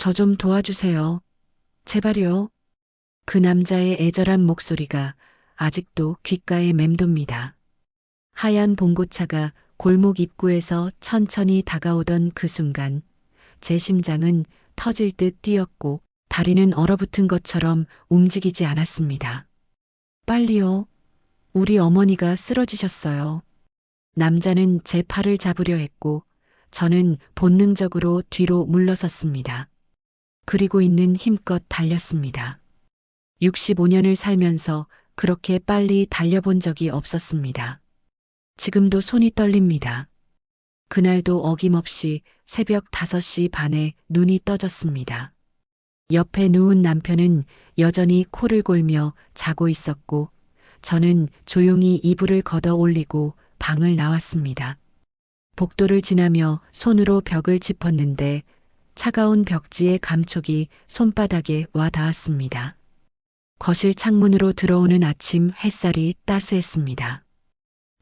저 좀 도와주세요. 제발요. 그 남자의 애절한 목소리가 아직도 귓가에 맴돕니다. 하얀 봉고차가 골목 입구에서 천천히 다가오던 그 순간 제 심장은 터질 듯 뛰었고 다리는 얼어붙은 것처럼 움직이지 않았습니다. 빨리요. 우리 어머니가 쓰러지셨어요. 남자는 제 팔을 잡으려 했고 저는 본능적으로 뒤로 물러섰습니다. 그리고 있는 힘껏 달렸습니다. 65년을 살면서 그렇게 빨리 달려본 적이 없었습니다. 지금도 손이 떨립니다. 그날도 어김없이 새벽 5시 반에 눈이 떠졌습니다. 옆에 누운 남편은 여전히 코를 골며 자고 있었고 저는 조용히 이불을 걷어 올리고 방을 나왔습니다. 복도를 지나며 손으로 벽을 짚었는데 차가운 벽지의 감촉이 손바닥에 와 닿았습니다. 거실 창문으로 들어오는 아침 햇살이 따스했습니다.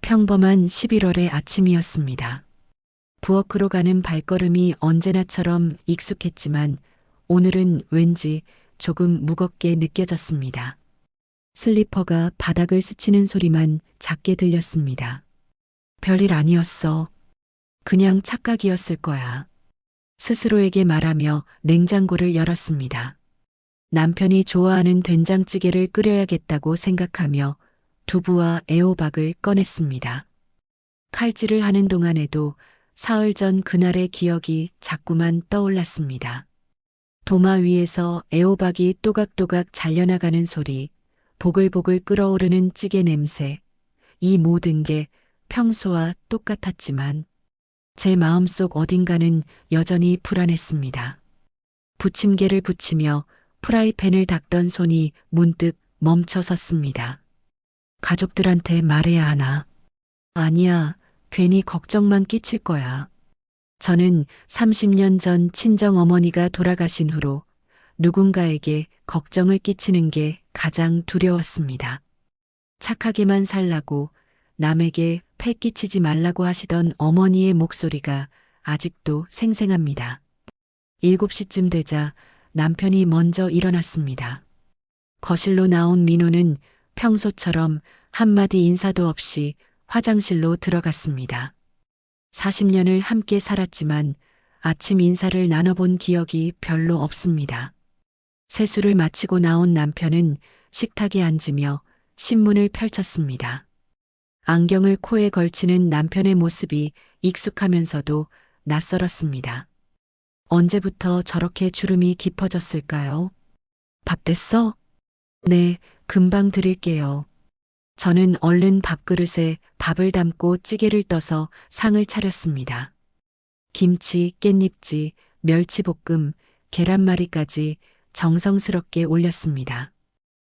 평범한 11월의 아침이었습니다. 부엌으로 가는 발걸음이 언제나처럼 익숙했지만 오늘은 왠지 조금 무겁게 느껴졌습니다. 슬리퍼가 바닥을 스치는 소리만 작게 들렸습니다. 별일 아니었어. 그냥 착각이었을 거야. 스스로에게 말하며 냉장고를 열었습니다. 남편이 좋아하는 된장찌개를 끓여야겠다고 생각하며 두부와 애호박을 꺼냈습니다. 칼질을 하는 동안에도 사흘 전 그날의 기억이 자꾸만 떠올랐습니다. 도마 위에서 애호박이 또각또각 잘려나가는 소리, 보글보글 끓어오르는 찌개 냄새, 이 모든 게 평소와 똑같았지만 제 마음속 어딘가는 여전히 불안했습니다. 부침개를 붙이며 프라이팬을 닦던 손이 문득 멈춰 섰습니다. 가족들한테 말해야 하나? 아니야, 괜히 걱정만 끼칠 거야. 저는 30년 전 친정어머니가 돌아가신 후로 누군가에게 걱정을 끼치는 게 가장 두려웠습니다. 착하게만 살라고 남에게 패 끼치지 말라고 하시던 어머니의 목소리가 아직도 생생합니다. 7시쯤 되자 남편이 먼저 일어났습니다. 거실로 나온 민호는 평소처럼 한마디 인사도 없이 화장실로 들어갔습니다. 40년을 함께 살았지만 아침 인사를 나눠본 기억이 별로 없습니다. 세수를 마치고 나온 남편은 식탁에 앉으며 신문을 펼쳤습니다. 안경을 코에 걸치는 남편의 모습이 익숙하면서도 낯설었습니다. 언제부터 저렇게 주름이 깊어졌을까요? 밥 됐어? 네, 금방 드릴게요. 저는 얼른 밥그릇에 밥을 담고 찌개를 떠서 상을 차렸습니다. 김치, 깻잎지, 멸치볶음, 계란말이까지 정성스럽게 올렸습니다.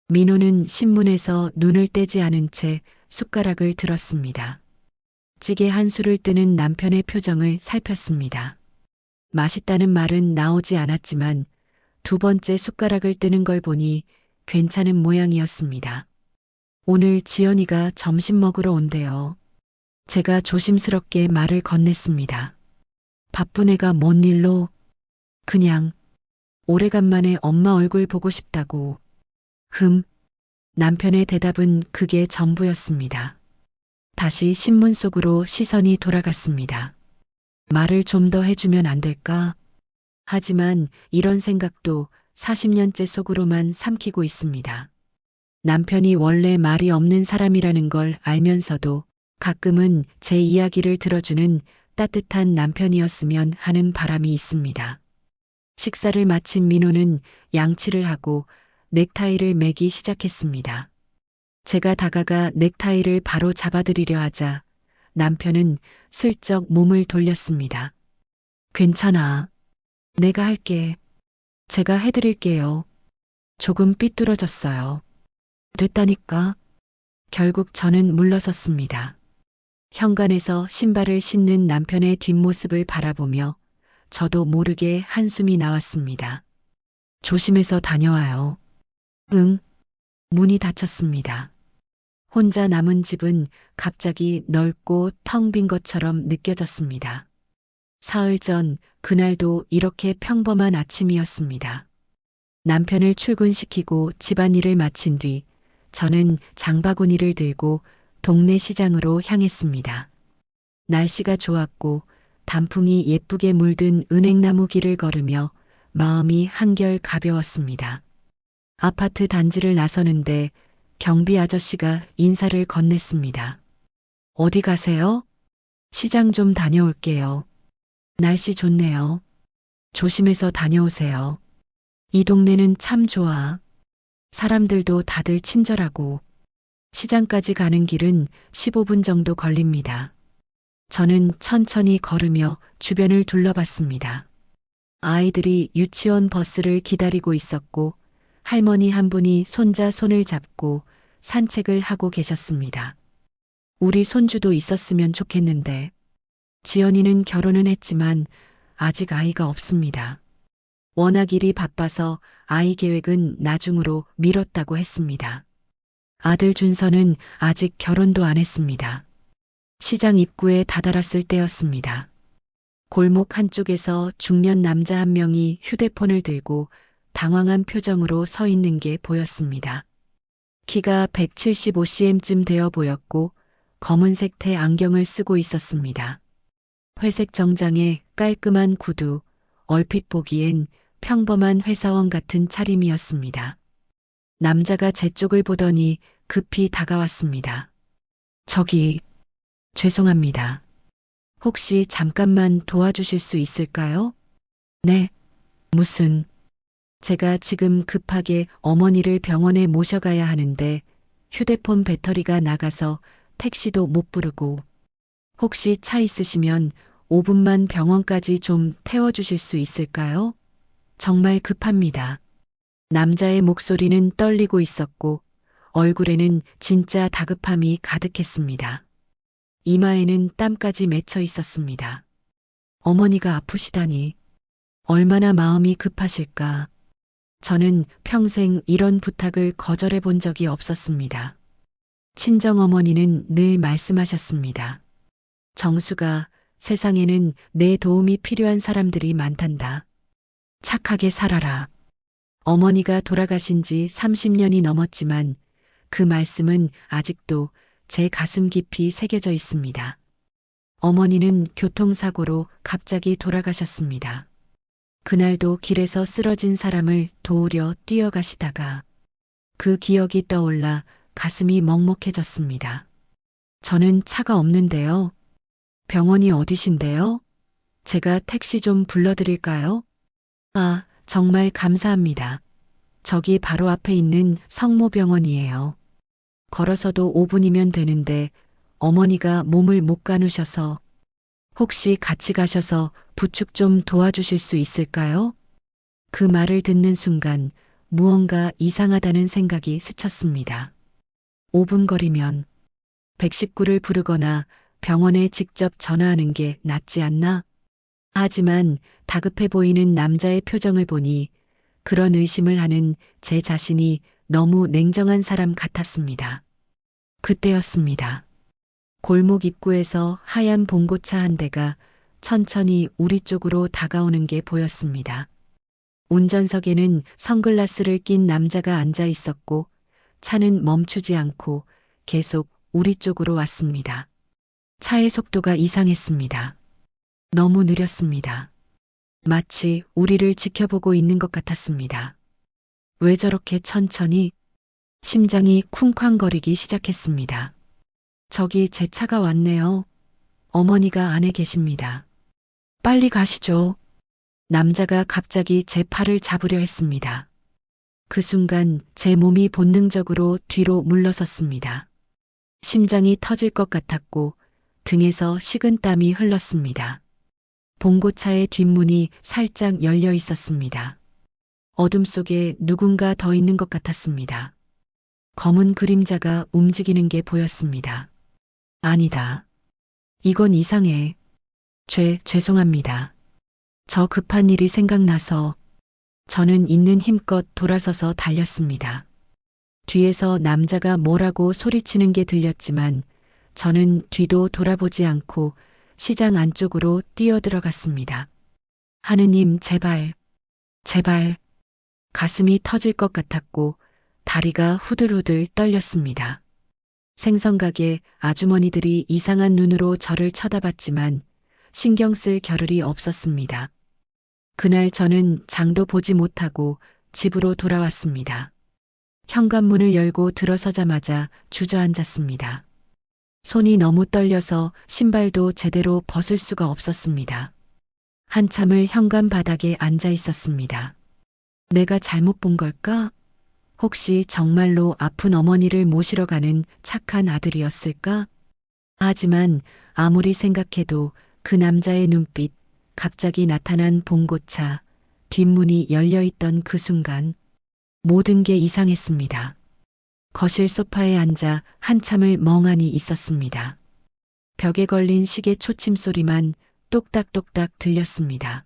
민호는 신문에서 눈을 떼지 않은 채 숟가락을 들었습니다. 찌개 한 술을 뜨는 남편의 표정을 살폈습니다. 맛있다는 말은 나오지 않았지만 2번째 숟가락을 뜨는 걸 보니 괜찮은 모양이었습니다. 오늘 지연이가 점심 먹으러 온대요. 제가 조심스럽게 말을 건넸습니다. 바쁜 애가 뭔 일로? 그냥 오래간만에 엄마 얼굴 보고 싶다고. 남편의 대답은 그게 전부였습니다. 다시 신문 속으로 시선이 돌아갔습니다. 말을 좀 더 해주면 안 될까? 하지만 이런 생각도 40년째 속으로만 삼키고 있습니다. 남편이 원래 말이 없는 사람이라는 걸 알면서도 가끔은 제 이야기를 들어주는 따뜻한 남편이었으면 하는 바람이 있습니다. 식사를 마친 민호는 양치를 하고 넥타이를 매기 시작했습니다. 제가 다가가 넥타이를 바로 잡아드리려 하자 남편은 슬쩍 몸을 돌렸습니다. 괜찮아. 내가 할게. 제가 해드릴게요. 조금 삐뚤어졌어요. 됐다니까. 결국 저는 물러섰습니다. 현관에서 신발을 신는 남편의 뒷모습을 바라보며 저도 모르게 한숨이 나왔습니다. 조심해서 다녀와요. 응. 문이 닫혔습니다. 혼자 남은 집은 갑자기 넓고 텅 빈 것처럼 느껴졌습니다. 사흘 전 그날도 이렇게 평범한 아침이었습니다. 남편을 출근시키고 집안일을 마친 뒤 저는 장바구니를 들고 동네 시장으로 향했습니다. 날씨가 좋았고 단풍이 예쁘게 물든 은행나무 길을 걸으며 마음이 한결 가벼웠습니다. 아파트 단지를 나서는데 경비 아저씨가 인사를 건넸습니다. 어디 가세요? 시장 좀 다녀올게요. 날씨 좋네요. 조심해서 다녀오세요. 이 동네는 참 좋아. 사람들도 다들 친절하고 시장까지 가는 길은 15분 정도 걸립니다. 저는 천천히 걸으며 주변을 둘러봤습니다. 아이들이 유치원 버스를 기다리고 있었고 할머니 한 분이 손자 손을 잡고 산책을 하고 계셨습니다. 우리 손주도 있었으면 좋겠는데 지연이는 결혼은 했지만 아직 아이가 없습니다. 워낙 일이 바빠서 아이 계획은 나중으로 미뤘다고 했습니다. 아들 준서는 아직 결혼도 안 했습니다. 시장 입구에 다다랐을 때였습니다. 골목 한쪽에서 중년 남자 한 명이 휴대폰을 들고 당황한 표정으로 서 있는 게 보였습니다. 키가 175cm쯤 되어 보였고 검은색 태 안경을 쓰고 있었습니다. 회색 정장에 깔끔한 구두, 얼핏 보기엔 평범한 회사원 같은 차림이었습니다. 남자가 제 쪽을 보더니 급히 다가왔습니다. 저기, 죄송합니다. 혹시 잠깐만 도와주실 수 있을까요? 네, 무슨, 제가 지금 급하게 어머니를 병원에 모셔가야 하는데 휴대폰 배터리가 나가서 택시도 못 부르고 혹시 차 있으시면 5분만 병원까지 좀 태워주실 수 있을까요? 정말 급합니다. 남자의 목소리는 떨리고 있었고 얼굴에는 진짜 다급함이 가득했습니다. 이마에는 땀까지 맺혀 있었습니다. 어머니가 아프시다니 얼마나 마음이 급하실까. 저는 평생 이런 부탁을 거절해 본 적이 없었습니다. 친정어머니는 늘 말씀하셨습니다. 정수가 세상에는 내 도움이 필요한 사람들이 많단다. 착하게 살아라. 어머니가 돌아가신 지 30년이 넘었지만 그 말씀은 아직도 제 가슴 깊이 새겨져 있습니다. 어머니는 교통사고로 갑자기 돌아가셨습니다. 그날도 길에서 쓰러진 사람을 도우려 뛰어가시다가 그 기억이 떠올라 가슴이 먹먹해졌습니다. 저는 차가 없는데요. 병원이 어디신데요? 제가 택시 좀 불러드릴까요? 아, 정말 감사합니다. 저기 바로 앞에 있는 성모병원이에요. 걸어서도 5분이면 되는데 어머니가 몸을 못 가누셔서 혹시 같이 가셔서 부축 좀 도와주실 수 있을까요? 그 말을 듣는 순간 무언가 이상하다는 생각이 스쳤습니다. 5분 거리면 119를 부르거나 병원에 직접 전화하는 게 낫지 않나? 하지만 다급해 보이는 남자의 표정을 보니 그런 의심을 하는 제 자신이 너무 냉정한 사람 같았습니다. 그때였습니다. 골목 입구에서 하얀 봉고차 한 대가 천천히 우리 쪽으로 다가오는 게 보였습니다. 운전석에는 선글라스를 낀 남자가 앉아 있었고 차는 멈추지 않고 계속 우리 쪽으로 왔습니다. 차의 속도가 이상했습니다. 너무 느렸습니다. 마치 우리를 지켜보고 있는 것 같았습니다. 왜 저렇게 천천히? 심장이 쿵쾅거리기 시작했습니다. 저기 제 차가 왔네요. 어머니가 안에 계십니다. 빨리 가시죠. 남자가 갑자기 제 팔을 잡으려 했습니다. 그 순간 제 몸이 본능적으로 뒤로 물러섰습니다. 심장이 터질 것 같았고 등에서 식은땀이 흘렀습니다. 봉고차의 뒷문이 살짝 열려 있었습니다. 어둠 속에 누군가 더 있는 것 같았습니다. 검은 그림자가 움직이는 게 보였습니다. 아니다. 이건 이상해. 죄송합니다. 저 급한 일이 생각나서 저는 있는 힘껏 돌아서서 달렸습니다. 뒤에서 남자가 뭐라고 소리치는 게 들렸지만 저는 뒤도 돌아보지 않고 시장 안쪽으로 뛰어들어갔습니다. 하느님, 제발, 제발. 가슴이 터질 것 같았고 다리가 후들후들 떨렸습니다. 생선가게 아주머니들이 이상한 눈으로 저를 쳐다봤지만 신경 쓸 겨를이 없었습니다. 그날 저는 장도 보지 못하고 집으로 돌아왔습니다. 현관문을 열고 들어서자마자 주저앉았습니다. 손이 너무 떨려서 신발도 제대로 벗을 수가 없었습니다. 한참을 현관 바닥에 앉아 있었습니다. 내가 잘못 본 걸까? 혹시 정말로 아픈 어머니를 모시러 가는 착한 아들이었을까? 하지만 아무리 생각해도 그 남자의 눈빛, 갑자기 나타난 봉고차, 뒷문이 열려있던 그 순간 모든 게 이상했습니다. 거실 소파에 앉아 한참을 멍하니 있었습니다. 벽에 걸린 시계 초침 소리만 똑딱똑딱 들렸습니다.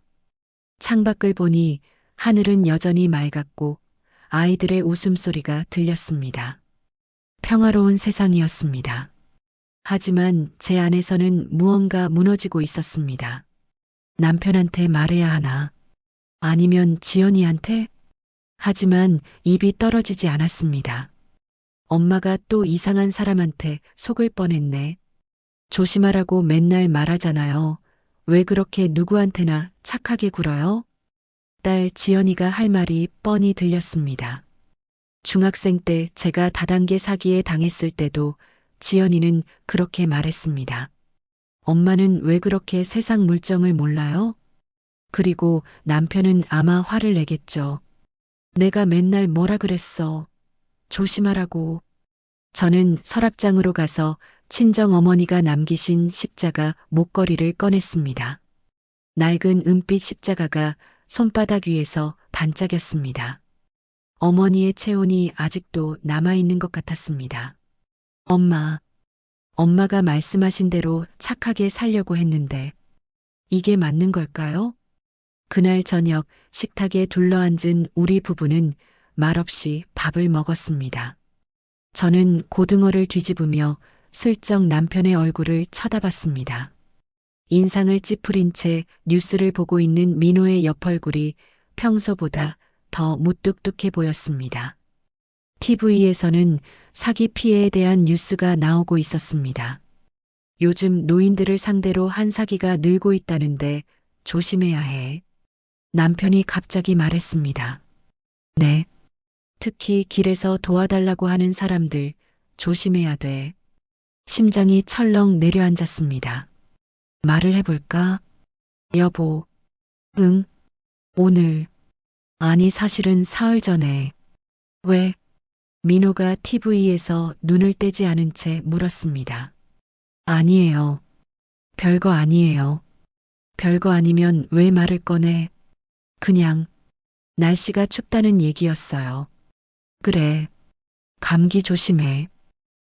창밖을 보니 하늘은 여전히 맑았고 아이들의 웃음소리가 들렸습니다. 평화로운 세상이었습니다. 하지만 제 안에서는 무언가 무너지고 있었습니다. 남편한테 말해야 하나? 아니면 지연이한테? 하지만 입이 떨어지지 않았습니다. 엄마가 또 이상한 사람한테 속을 뻔했네. 조심하라고 맨날 말하잖아요. 왜 그렇게 누구한테나 착하게 굴어요? 딸 지연이가 할 말이 뻔히 들렸습니다. 중학생 때 제가 다단계 사기에 당했을 때도 지연이는 그렇게 말했습니다. 엄마는 왜 그렇게 세상 물정을 몰라요? 그리고 남편은 아마 화를 내겠죠. 내가 맨날 뭐라 그랬어. 조심하라고. 저는 서랍장으로 가서 친정 어머니가 남기신 십자가 목걸이를 꺼냈습니다. 낡은 은빛 십자가가 손바닥 위에서 반짝였습니다. 어머니의 체온이 아직도 남아있는 것 같았습니다. 엄마가 말씀하신 대로 착하게 살려고 했는데 이게 맞는 걸까요? 그날 저녁 식탁에 둘러앉은 우리 부부는 말없이 밥을 먹었습니다. 저는 고등어를 뒤집으며 슬쩍 남편의 얼굴을 쳐다봤습니다. 인상을 찌푸린 채 뉴스를 보고 있는 민호의 옆얼굴이 평소보다 더 무뚝뚝해 보였습니다. TV에서는 사기 피해에 대한 뉴스가 나오고 있었습니다. 요즘 노인들을 상대로 한 사기가 늘고 있다는데 조심해야 해. 남편이 갑자기 말했습니다. 네. 특히 길에서 도와달라고 하는 사람들 조심해야 돼. 심장이 철렁 내려앉았습니다. 말을 해볼까? 여보. 응. 오늘. 아니 사실은 사흘 전에. 왜? 민호가 TV에서 눈을 떼지 않은 채 물었습니다. 아니에요. 별거 아니에요. 별거 아니면 왜 말을 꺼내? 그냥 날씨가 춥다는 얘기였어요. 그래. 감기 조심해.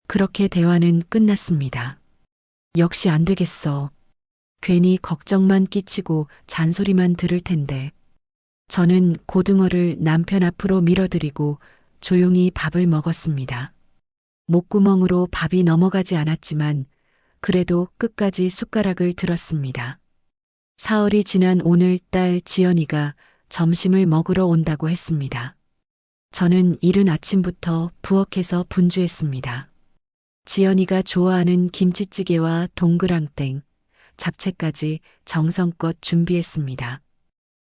그렇게 대화는 끝났습니다. 역시 안 되겠어. 괜히 걱정만 끼치고 잔소리만 들을 텐데. 저는 고등어를 남편 앞으로 밀어드리고 조용히 밥을 먹었습니다. 목구멍으로 밥이 넘어가지 않았지만 그래도 끝까지 숟가락을 들었습니다. 사흘이 지난 오늘 딸 지연이가 점심을 먹으러 온다고 했습니다. 저는 이른 아침부터 부엌에서 분주했습니다. 지연이가 좋아하는 김치찌개와 동그랑땡, 잡채까지 정성껏 준비했습니다.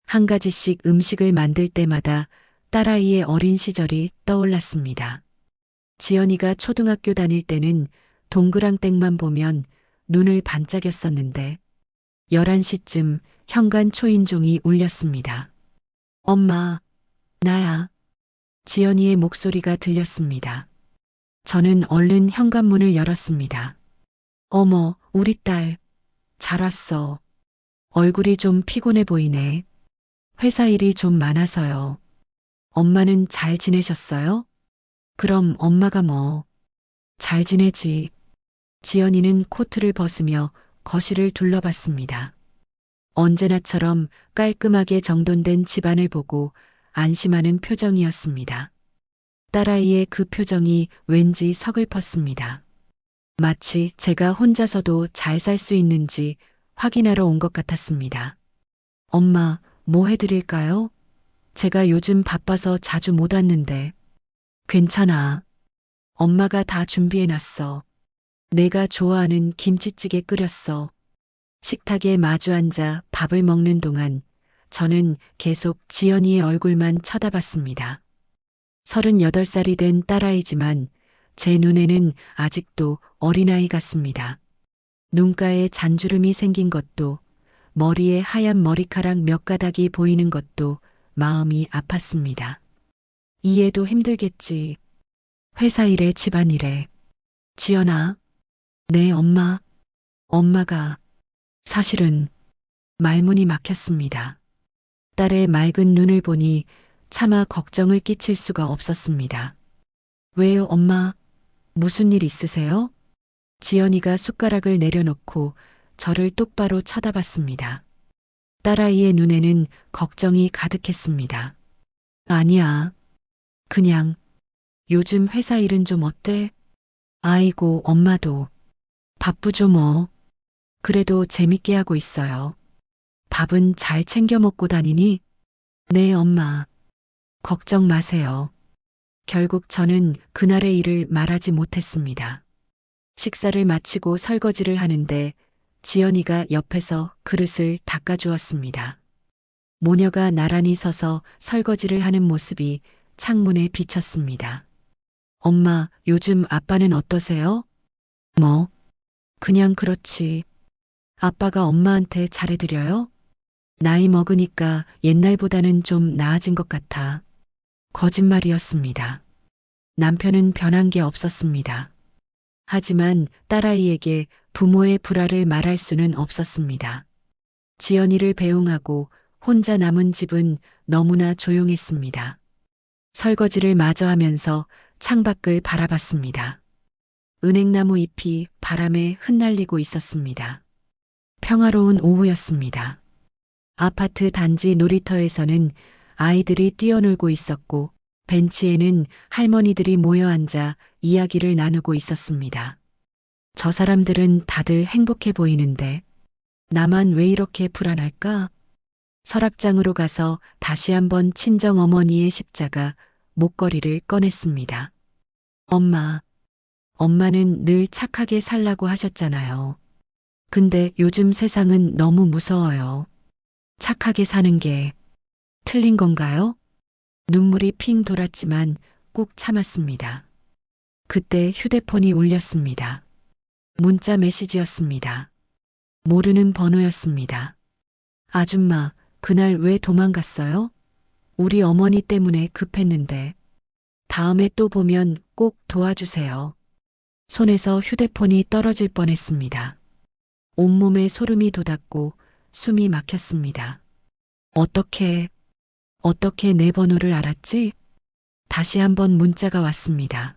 한 가지씩 음식을 만들 때마다 딸아이의 어린 시절이 떠올랐습니다. 지연이가 초등학교 다닐 때는 동그랑땡만 보면 눈을 반짝였었는데 11시쯤 현관 초인종이 울렸습니다. 엄마, 나야. 지연이의 목소리가 들렸습니다. 저는 얼른 현관문을 열었습니다. 어머, 우리 딸. 잘 왔어. 얼굴이 좀 피곤해 보이네. 회사 일이 좀 많아서요. 엄마는 잘 지내셨어요? 그럼 엄마가 뭐. 잘 지내지. 지연이는 코트를 벗으며 거실을 둘러봤습니다. 언제나처럼 깔끔하게 정돈된 집안을 보고 안심하는 표정이었습니다. 딸아이의 그 표정이 왠지 서글펐습니다. 마치 제가 혼자서도 잘 살 수 있는지 확인하러 온 것 같았습니다. 엄마, 뭐 해드릴까요? 제가 요즘 바빠서 자주 못 왔는데. 괜찮아. 엄마가 다 준비해놨어. 내가 좋아하는 김치찌개 끓였어. 식탁에 마주 앉아 밥을 먹는 동안 저는 계속 지연이의 얼굴만 쳐다봤습니다. 38살이 된 딸아이지만 제 눈에는 아직도 어린아이 같습니다. 눈가에 잔주름이 생긴 것도, 머리에 하얀 머리카락 몇 가닥이 보이는 것도 마음이 아팠습니다. 이해도 힘들겠지. 회사 일에 집안일에. 지연아, 네, 엄마. 엄마가 사실은 말문이 막혔습니다. 딸의 맑은 눈을 보니 차마 걱정을 끼칠 수가 없었습니다. 왜요, 엄마? 무슨 일 있으세요? 지연이가 숟가락을 내려놓고 저를 똑바로 쳐다봤습니다. 딸아이의 눈에는 걱정이 가득했습니다. 아니야. 그냥 요즘 회사 일은 좀 어때? 아이고, 엄마도 바쁘죠 뭐. 그래도 재밌게 하고 있어요. 밥은 잘 챙겨 먹고 다니니? 네, 엄마. 걱정 마세요. 결국 저는 그날의 일을 말하지 못했습니다. 식사를 마치고 설거지를 하는데 지연이가 옆에서 그릇을 닦아주었습니다. 모녀가 나란히 서서 설거지를 하는 모습이 창문에 비쳤습니다. 엄마, 요즘 아빠는 어떠세요? 뭐, 그냥 그렇지. 아빠가 엄마한테 잘해드려요? 나이 먹으니까 옛날보다는 좀 나아진 것 같아. 거짓말이었습니다. 남편은 변한 게 없었습니다. 하지만 딸아이에게 부모의 불화를 말할 수는 없었습니다. 지연이를 배웅하고 혼자 남은 집은 너무나 조용했습니다. 설거지를 마저 하면서 창밖을 바라봤습니다. 은행나무 잎이 바람에 흩날리고 있었습니다. 평화로운 오후였습니다. 아파트 단지 놀이터에서는 아이들이 뛰어놀고 있었고 벤치에는 할머니들이 모여 앉아 이야기를 나누고 있었습니다. 저 사람들은 다들 행복해 보이는데 나만 왜 이렇게 불안할까? 서랍장으로 가서 다시 한번 친정 어머니의 십자가 목걸이를 꺼냈습니다. 엄마, 엄마는 늘 착하게 살라고 하셨잖아요. 근데 요즘 세상은 너무 무서워요. 착하게 사는 게 틀린 건가요? 눈물이 핑 돌았지만 꾹 참았습니다. 그때 휴대폰이 울렸습니다. 문자 메시지였습니다. 모르는 번호였습니다. 아줌마, 그날 왜 도망갔어요? 우리 어머니 때문에 급했는데. 다음에 또 보면 꼭 도와주세요. 손에서 휴대폰이 떨어질 뻔했습니다. 온몸에 소름이 돋았고 숨이 막혔습니다. 어떻게 내 번호를 알았지? 다시 한번 문자가 왔습니다.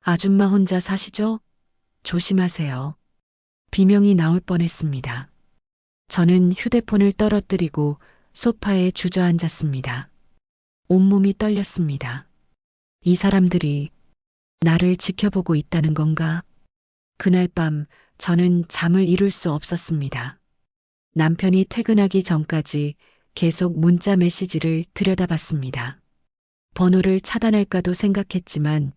아줌마 혼자 사시죠? 조심하세요. 비명이 나올 뻔했습니다. 저는 휴대폰을 떨어뜨리고 소파에 주저앉았습니다. 온몸이 떨렸습니다. 이 사람들이 나를 지켜보고 있다는 건가? 그날 밤 저는 잠을 이룰 수 없었습니다. 남편이 퇴근하기 전까지 계속 문자 메시지를 들여다봤습니다. 번호를 차단할까도 생각했지만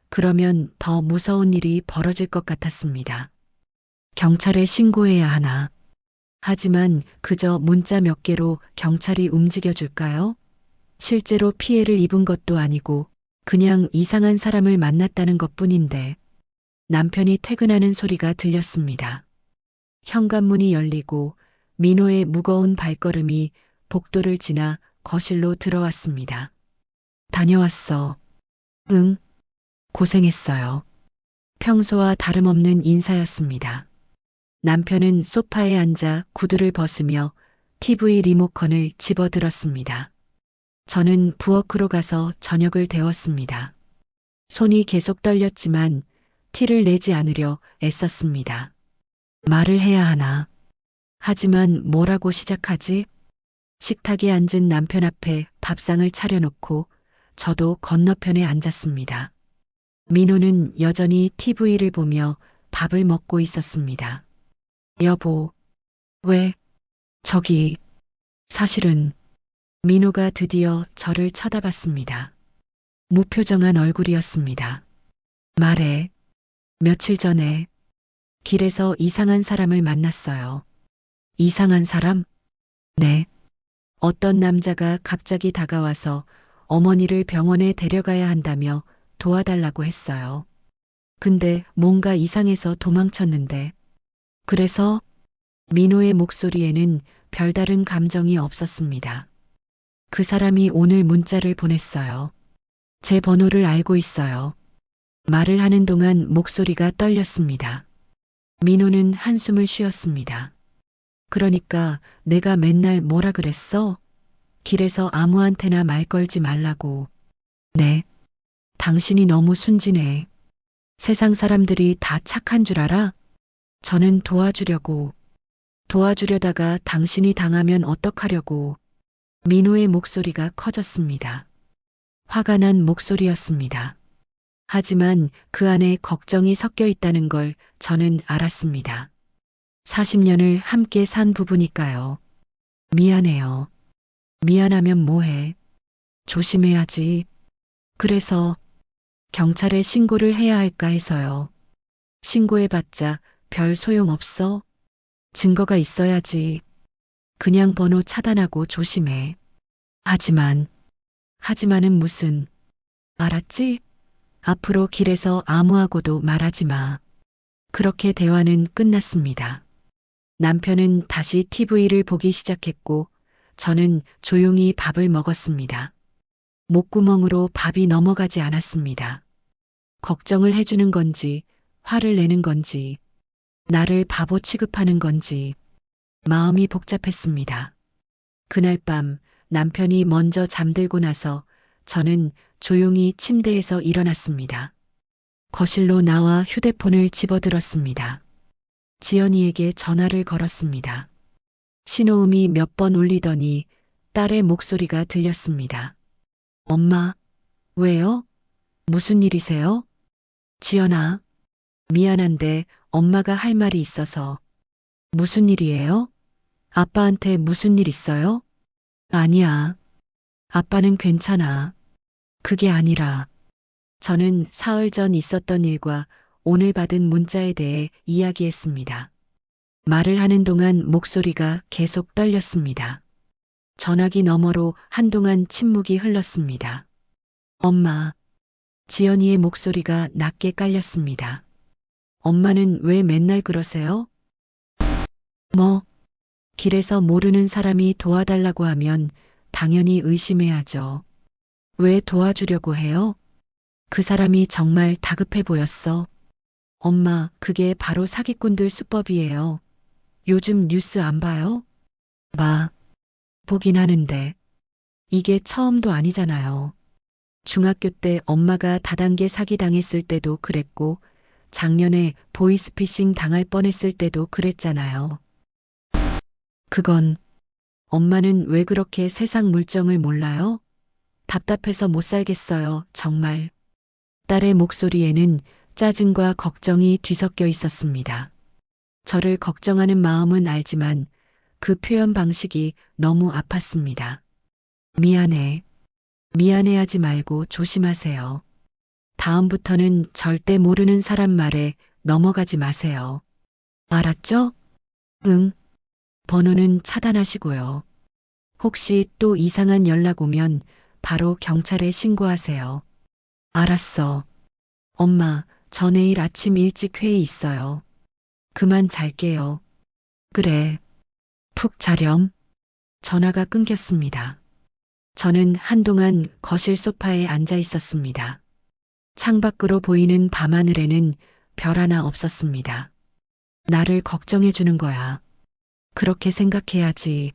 그러면 더 무서운 일이 벌어질 것 같았습니다. 경찰에 신고해야 하나. 하지만 그저 문자 몇 개로 경찰이 움직여줄까요? 실제로 피해를 입은 것도 아니고 그냥 이상한 사람을 만났다는 것뿐인데 남편이 퇴근하는 소리가 들렸습니다. 현관문이 열리고 민호의 무거운 발걸음이 복도를 지나 거실로 들어왔습니다. 다녀왔어. 응, 고생했어요. 평소와 다름없는 인사였습니다. 남편은 소파에 앉아 구두를 벗으며 TV 리모컨을 집어들었습니다. 저는 부엌으로 가서 저녁을 데웠습니다. 손이 계속 떨렸지만 티를 내지 않으려 애썼습니다. 말을 해야 하나. 하지만 뭐라고 시작하지? 식탁에 앉은 남편 앞에 밥상을 차려놓고 저도 건너편에 앉았습니다. 민호는 여전히 TV를 보며 밥을 먹고 있었습니다. 여보, 왜, 저기, 사실은 민호가 드디어 저를 쳐다봤습니다. 무표정한 얼굴이었습니다. 말해. 며칠 전에 길에서 이상한 사람을 만났어요. 이상한 사람? 네. 어떤 남자가 갑자기 다가와서 어머니를 병원에 데려가야 한다며 도와달라고 했어요. 근데 뭔가 이상해서 도망쳤는데, 그래서 민호의 목소리에는 별다른 감정이 없었습니다. 그 사람이 오늘 문자를 보냈어요. 제 번호를 알고 있어요. 말을 하는 동안 목소리가 떨렸습니다. 민호는 한숨을 쉬었습니다. 그러니까 내가 맨날 뭐라 그랬어? 길에서 아무한테나 말 걸지 말라고. 네. 당신이 너무 순진해. 세상 사람들이 다 착한 줄 알아? 저는 도와주려다가 당신이 당하면 어떡하려고. 민호의 목소리가 커졌습니다. 화가 난 목소리였습니다. 하지만 그 안에 걱정이 섞여 있다는 걸 저는 알았습니다. 40년을 함께 산 부부니까요. 미안해요. 미안하면 뭐해. 조심해야지. 그래서 경찰에 신고를 해야 할까 해서요. 신고해봤자 별 소용없어. 증거가 있어야지. 그냥 번호 차단하고 조심해. 하지만은 무슨. 알았지? 앞으로 길에서 아무하고도 말하지 마. 그렇게 대화는 끝났습니다. 남편은 다시 TV를 보기 시작했고 저는 조용히 밥을 먹었습니다. 목구멍으로 밥이 넘어가지 않았습니다. 걱정을 해주는 건지, 화를 내는 건지, 나를 바보 취급하는 건지, 마음이 복잡했습니다. 그날 밤 남편이 먼저 잠들고 나서 저는 조용히 침대에서 일어났습니다. 거실로 나와 휴대폰을 집어들었습니다. 지연이에게 전화를 걸었습니다. 신호음이 몇 번 울리더니 딸의 목소리가 들렸습니다. 엄마, 왜요? 무슨 일이세요? 지연아, 미안한데 엄마가 할 말이 있어서. 무슨 일이에요? 아빠한테 무슨 일 있어요? 아니야. 아빠는 괜찮아. 그게 아니라 저는 사흘 전 있었던 일과 오늘 받은 문자에 대해 이야기했습니다. 말을 하는 동안 목소리가 계속 떨렸습니다. 전화기 너머로 한동안 침묵이 흘렀습니다. 엄마, 지연이의 목소리가 낮게 깔렸습니다. 엄마는 왜 맨날 그러세요? 뭐, 길에서 모르는 사람이 도와달라고 하면 당연히 의심해야죠. 왜 도와주려고 해요? 그 사람이 정말 다급해 보였어. 엄마, 그게 바로 사기꾼들 수법이에요. 요즘 뉴스 안 봐요? 보긴 하는데. 이게 처음도 아니잖아요. 중학교 때 엄마가 다단계 사기 당했을 때도 그랬고, 작년에 보이스피싱 당할 뻔했을 때도 그랬잖아요. 그건, 엄마는 왜 그렇게 세상 물정을 몰라요? 답답해서 못 살겠어요, 정말. 딸의 목소리에는 짜증과 걱정이 뒤섞여 있었습니다. 저를 걱정하는 마음은 알지만 그 표현 방식이 너무 아팠습니다. 미안해. 미안해하지 말고 조심하세요. 다음부터는 절대 모르는 사람 말에 넘어가지 마세요. 알았죠? 응. 번호는 차단하시고요. 혹시 또 이상한 연락 오면 바로 경찰에 신고하세요. 알았어. 엄마, 저 내일 아침 일찍 회의 있어요. 그만 잘게요. 그래. 푹 자렴. 전화가 끊겼습니다. 저는 한동안 거실 소파에 앉아 있었습니다. 창밖으로 보이는 밤하늘에는 별 하나 없었습니다. 나를 걱정해 주는 거야. 그렇게 생각해야지.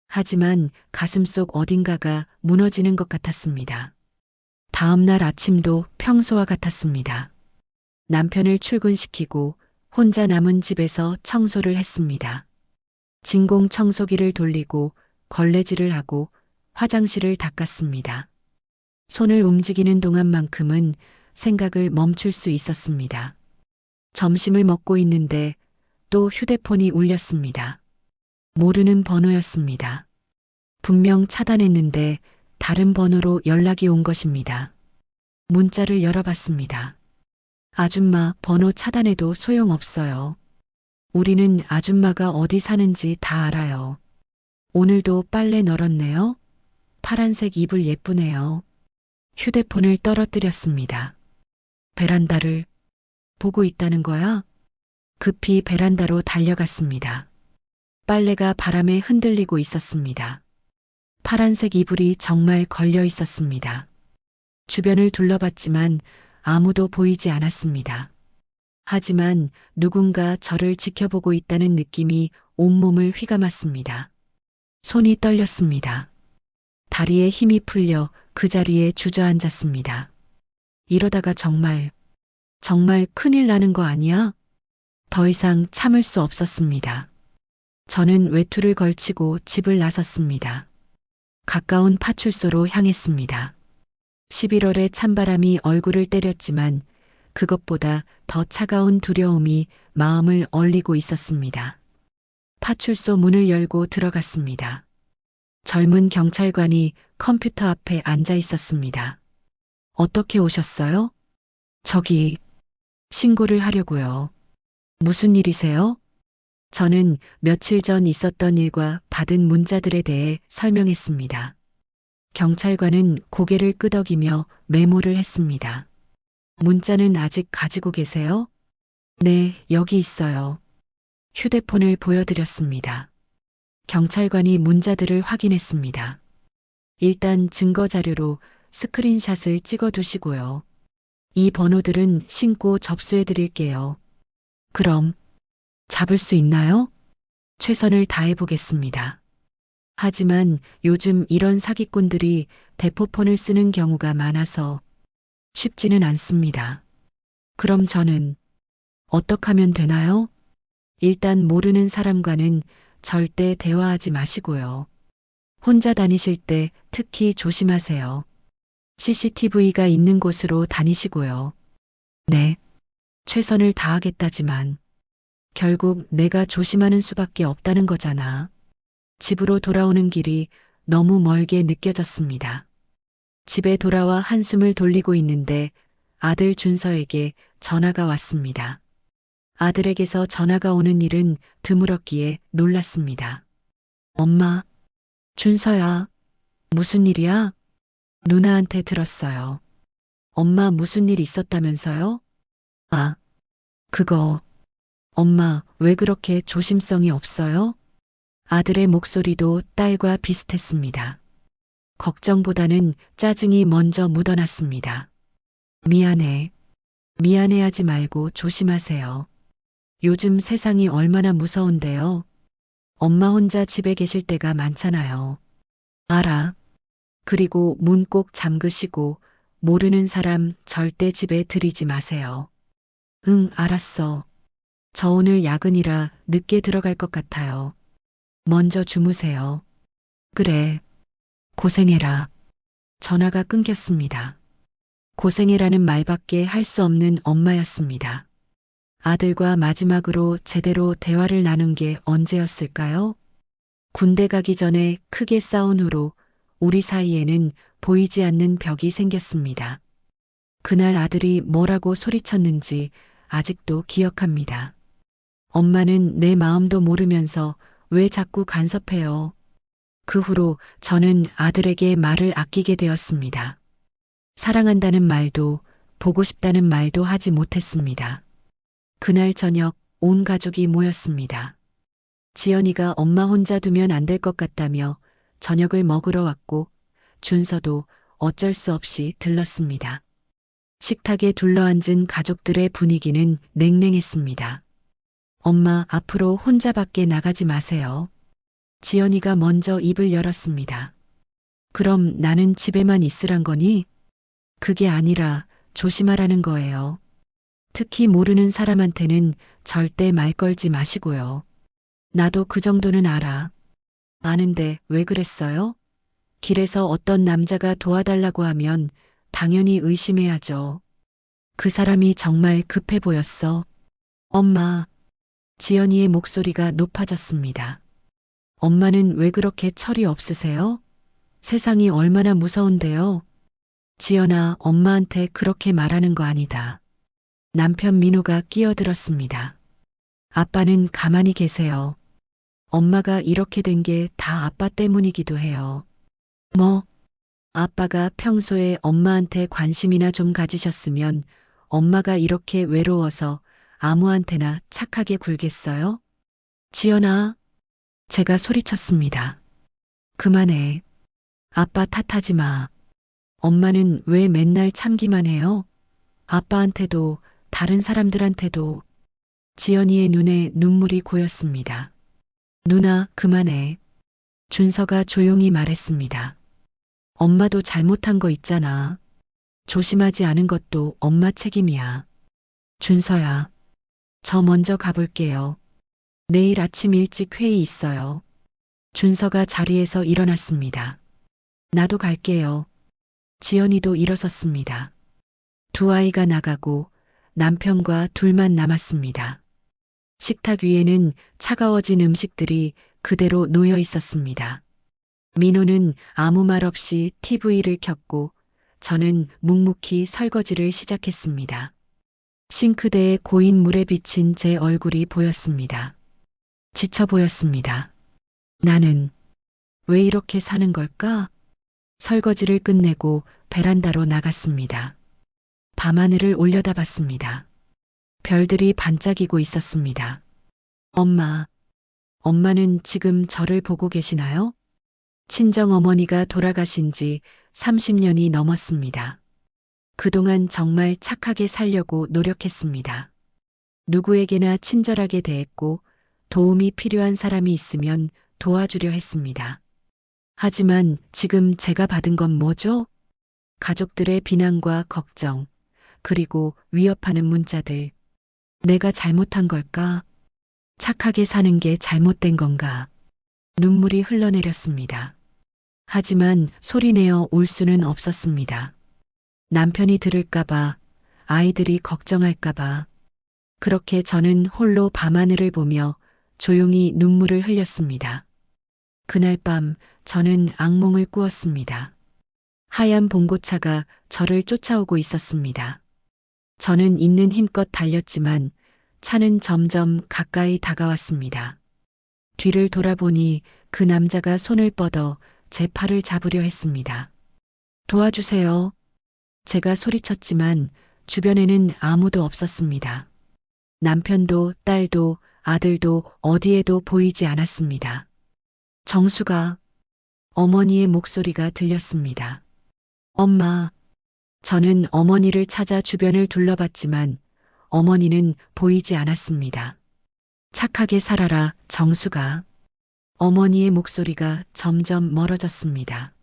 하지만 가슴속 어딘가가 무너지는 것 같았습니다. 다음 날 아침도 평소와 같았습니다. 남편을 출근시키고 혼자 남은 집에서 청소를 했습니다. 진공 청소기를 돌리고 걸레질을 하고 화장실을 닦았습니다. 손을 움직이는 동안만큼은 생각을 멈출 수 있었습니다. 점심을 먹고 있는데 또 휴대폰이 울렸습니다. 모르는 번호였습니다. 분명 차단했는데 다른 번호로 연락이 온 것입니다. 문자를 열어봤습니다. 아줌마 번호 차단해도 소용없어요. 우리는 아줌마가 어디 사는지 다 알아요. 오늘도 빨래 널었네요. 파란색 이불 예쁘네요. 휴대폰을 떨어뜨렸습니다. 베란다를 보고 있다는 거야? 급히 베란다로 달려갔습니다. 빨래가 바람에 흔들리고 있었습니다. 파란색 이불이 정말 걸려 있었습니다. 주변을 둘러봤지만 아무도 보이지 않았습니다. 하지만 누군가 저를 지켜보고 있다는 느낌이 온몸을 휘감았습니다. 손이 떨렸습니다. 다리에 힘이 풀려 그 자리에 주저앉았습니다. 이러다가 정말 큰일 나는 거 아니야? 더 이상 참을 수 없었습니다. 저는 외투를 걸치고 집을 나섰습니다. 가까운 파출소로 향했습니다. 11월의 찬바람이 얼굴을 때렸지만 그것보다 더 차가운 두려움이 마음을 얼리고 있었습니다. 파출소 문을 열고 들어갔습니다. 젊은 경찰관이 컴퓨터 앞에 앉아 있었습니다. 어떻게 오셨어요? 저기, 신고를 하려고요. 무슨 일이세요? 저는 며칠 전 있었던 일과 받은 문자들에 대해 설명했습니다. 경찰관은 고개를 끄덕이며 메모를 했습니다. 문자는 아직 가지고 계세요? 네, 여기 있어요. 휴대폰을 보여드렸습니다. 경찰관이 문자들을 확인했습니다. 일단 증거 자료로 스크린샷을 찍어 두시고요. 이 번호들은 신고 접수해 드릴게요. 그럼 잡을 수 있나요? 최선을 다해 보겠습니다. 하지만 요즘 이런 사기꾼들이 대포폰을 쓰는 경우가 많아서 쉽지는 않습니다. 그럼 저는 어떻게 하면 되나요? 일단 모르는 사람과는 절대 대화하지 마시고요. 혼자 다니실 때 특히 조심하세요. CCTV가 있는 곳으로 다니시고요. 네, 최선을 다하겠다지만 결국 내가 조심하는 수밖에 없다는 거잖아. 집으로 돌아오는 길이 너무 멀게 느껴졌습니다. 집에 돌아와 한숨을 돌리고 있는데 아들 준서에게 전화가 왔습니다. 아들에게서 전화가 오는 일은 드물었기에 놀랐습니다. 엄마, 준서야, 무슨 일이야? 누나한테 들었어요. 엄마 무슨 일 있었다면서요? 아, 그거, 엄마 왜 그렇게 조심성이 없어요? 아들의 목소리도 딸과 비슷했습니다. 걱정보다는 짜증이 먼저 묻어났습니다. 미안해. 미안해하지 말고 조심하세요. 요즘 세상이 얼마나 무서운데요. 엄마 혼자 집에 계실 때가 많잖아요. 알아. 그리고 문 꼭 잠그시고 모르는 사람 절대 집에 들이지 마세요. 응, 알았어. 저 오늘 야근이라 늦게 들어갈 것 같아요. 먼저 주무세요. 그래. 고생해라. 전화가 끊겼습니다. 고생해라는 말밖에 할 수 없는 엄마였습니다. 아들과 마지막으로 제대로 대화를 나눈 게 언제였을까요? 군대 가기 전에 크게 싸운 후로 우리 사이에는 보이지 않는 벽이 생겼습니다. 그날 아들이 뭐라고 소리쳤는지 아직도 기억합니다. 엄마는 내 마음도 모르면서 왜 자꾸 간섭해요? 그 후로 저는 아들에게 말을 아끼게 되었습니다. 사랑한다는 말도 보고 싶다는 말도 하지 못했습니다. 그날 저녁 온 가족이 모였습니다. 지연이가 엄마 혼자 두면 안 될 것 같다며 저녁을 먹으러 왔고 준서도 어쩔 수 없이 들렀습니다. 식탁에 둘러앉은 가족들의 분위기는 냉랭했습니다. 엄마 앞으로 혼자 밖에 나가지 마세요. 지연이가 먼저 입을 열었습니다. 그럼 나는 집에만 있으란 거니? 그게 아니라 조심하라는 거예요. 특히 모르는 사람한테는 절대 말 걸지 마시고요. 나도 그 정도는 알아. 아는데 왜 그랬어요? 길에서 어떤 남자가 도와달라고 하면 당연히 의심해야죠. 그 사람이 정말 급해 보였어. 엄마, 지연이의 목소리가 높아졌습니다. 엄마는 왜 그렇게 철이 없으세요? 세상이 얼마나 무서운데요. 지연아, 엄마한테 그렇게 말하는 거 아니다. 남편 민호가 끼어들었습니다. 아빠는 가만히 계세요. 엄마가 이렇게 된 게 다 아빠 때문이기도 해요. 뭐? 아빠가 평소에 엄마한테 관심이나 좀 가지셨으면 엄마가 이렇게 외로워서 아무한테나 착하게 굴겠어요? 지연아, 제가 소리쳤습니다. 그만해. 아빠 탓하지 마. 엄마는 왜 맨날 참기만 해요? 아빠한테도 다른 사람들한테도. 지연이의 눈에 눈물이 고였습니다. 누나, 그만해. 준서가 조용히 말했습니다. 엄마도 잘못한 거 있잖아. 조심하지 않은 것도 엄마 책임이야. 준서야, 저 먼저 가볼게요. 내일 아침 일찍 회의 있어요. 준서가 자리에서 일어났습니다. 나도 갈게요. 지연이도 일어섰습니다. 두 아이가 나가고 남편과 둘만 남았습니다. 식탁 위에는 차가워진 음식들이 그대로 놓여 있었습니다. 민호는 아무 말 없이 TV를 켰고 저는 묵묵히 설거지를 시작했습니다. 싱크대에 고인 물에 비친 제 얼굴이 보였습니다. 지쳐 보였습니다. 나는 왜 이렇게 사는 걸까? 설거지를 끝내고 베란다로 나갔습니다. 밤하늘을 올려다봤습니다. 별들이 반짝이고 있었습니다. 엄마, 엄마는 지금 저를 보고 계시나요? 친정어머니가 돌아가신 지 30년이 넘었습니다. 그동안 정말 착하게 살려고 노력했습니다. 누구에게나 친절하게 대했고 도움이 필요한 사람이 있으면 도와주려 했습니다. 하지만 지금 제가 받은 건 뭐죠? 가족들의 비난과 걱정, 그리고 위협하는 문자들. 내가 잘못한 걸까? 착하게 사는 게 잘못된 건가? 눈물이 흘러내렸습니다. 하지만 소리내어 울 수는 없었습니다. 남편이 들을까봐, 아이들이 걱정할까봐. 그렇게 저는 홀로 밤하늘을 보며 조용히 눈물을 흘렸습니다. 그날 밤 저는 악몽을 꾸었습니다. 하얀 봉고차가 저를 쫓아오고 있었습니다. 저는 있는 힘껏 달렸지만 차는 점점 가까이 다가왔습니다. 뒤를 돌아보니 그 남자가 손을 뻗어 제 팔을 잡으려 했습니다. 도와주세요. 제가 소리쳤지만 주변에는 아무도 없었습니다. 남편도 딸도 아들도 어디에도 보이지 않았습니다. 정수가, 어머니의 목소리가 들렸습니다. 엄마. 저는 어머니를 찾아 주변을 둘러봤지만 어머니는 보이지 않았습니다. 착하게 살아라, 정수가. 어머니의 목소리가 점점 멀어졌습니다.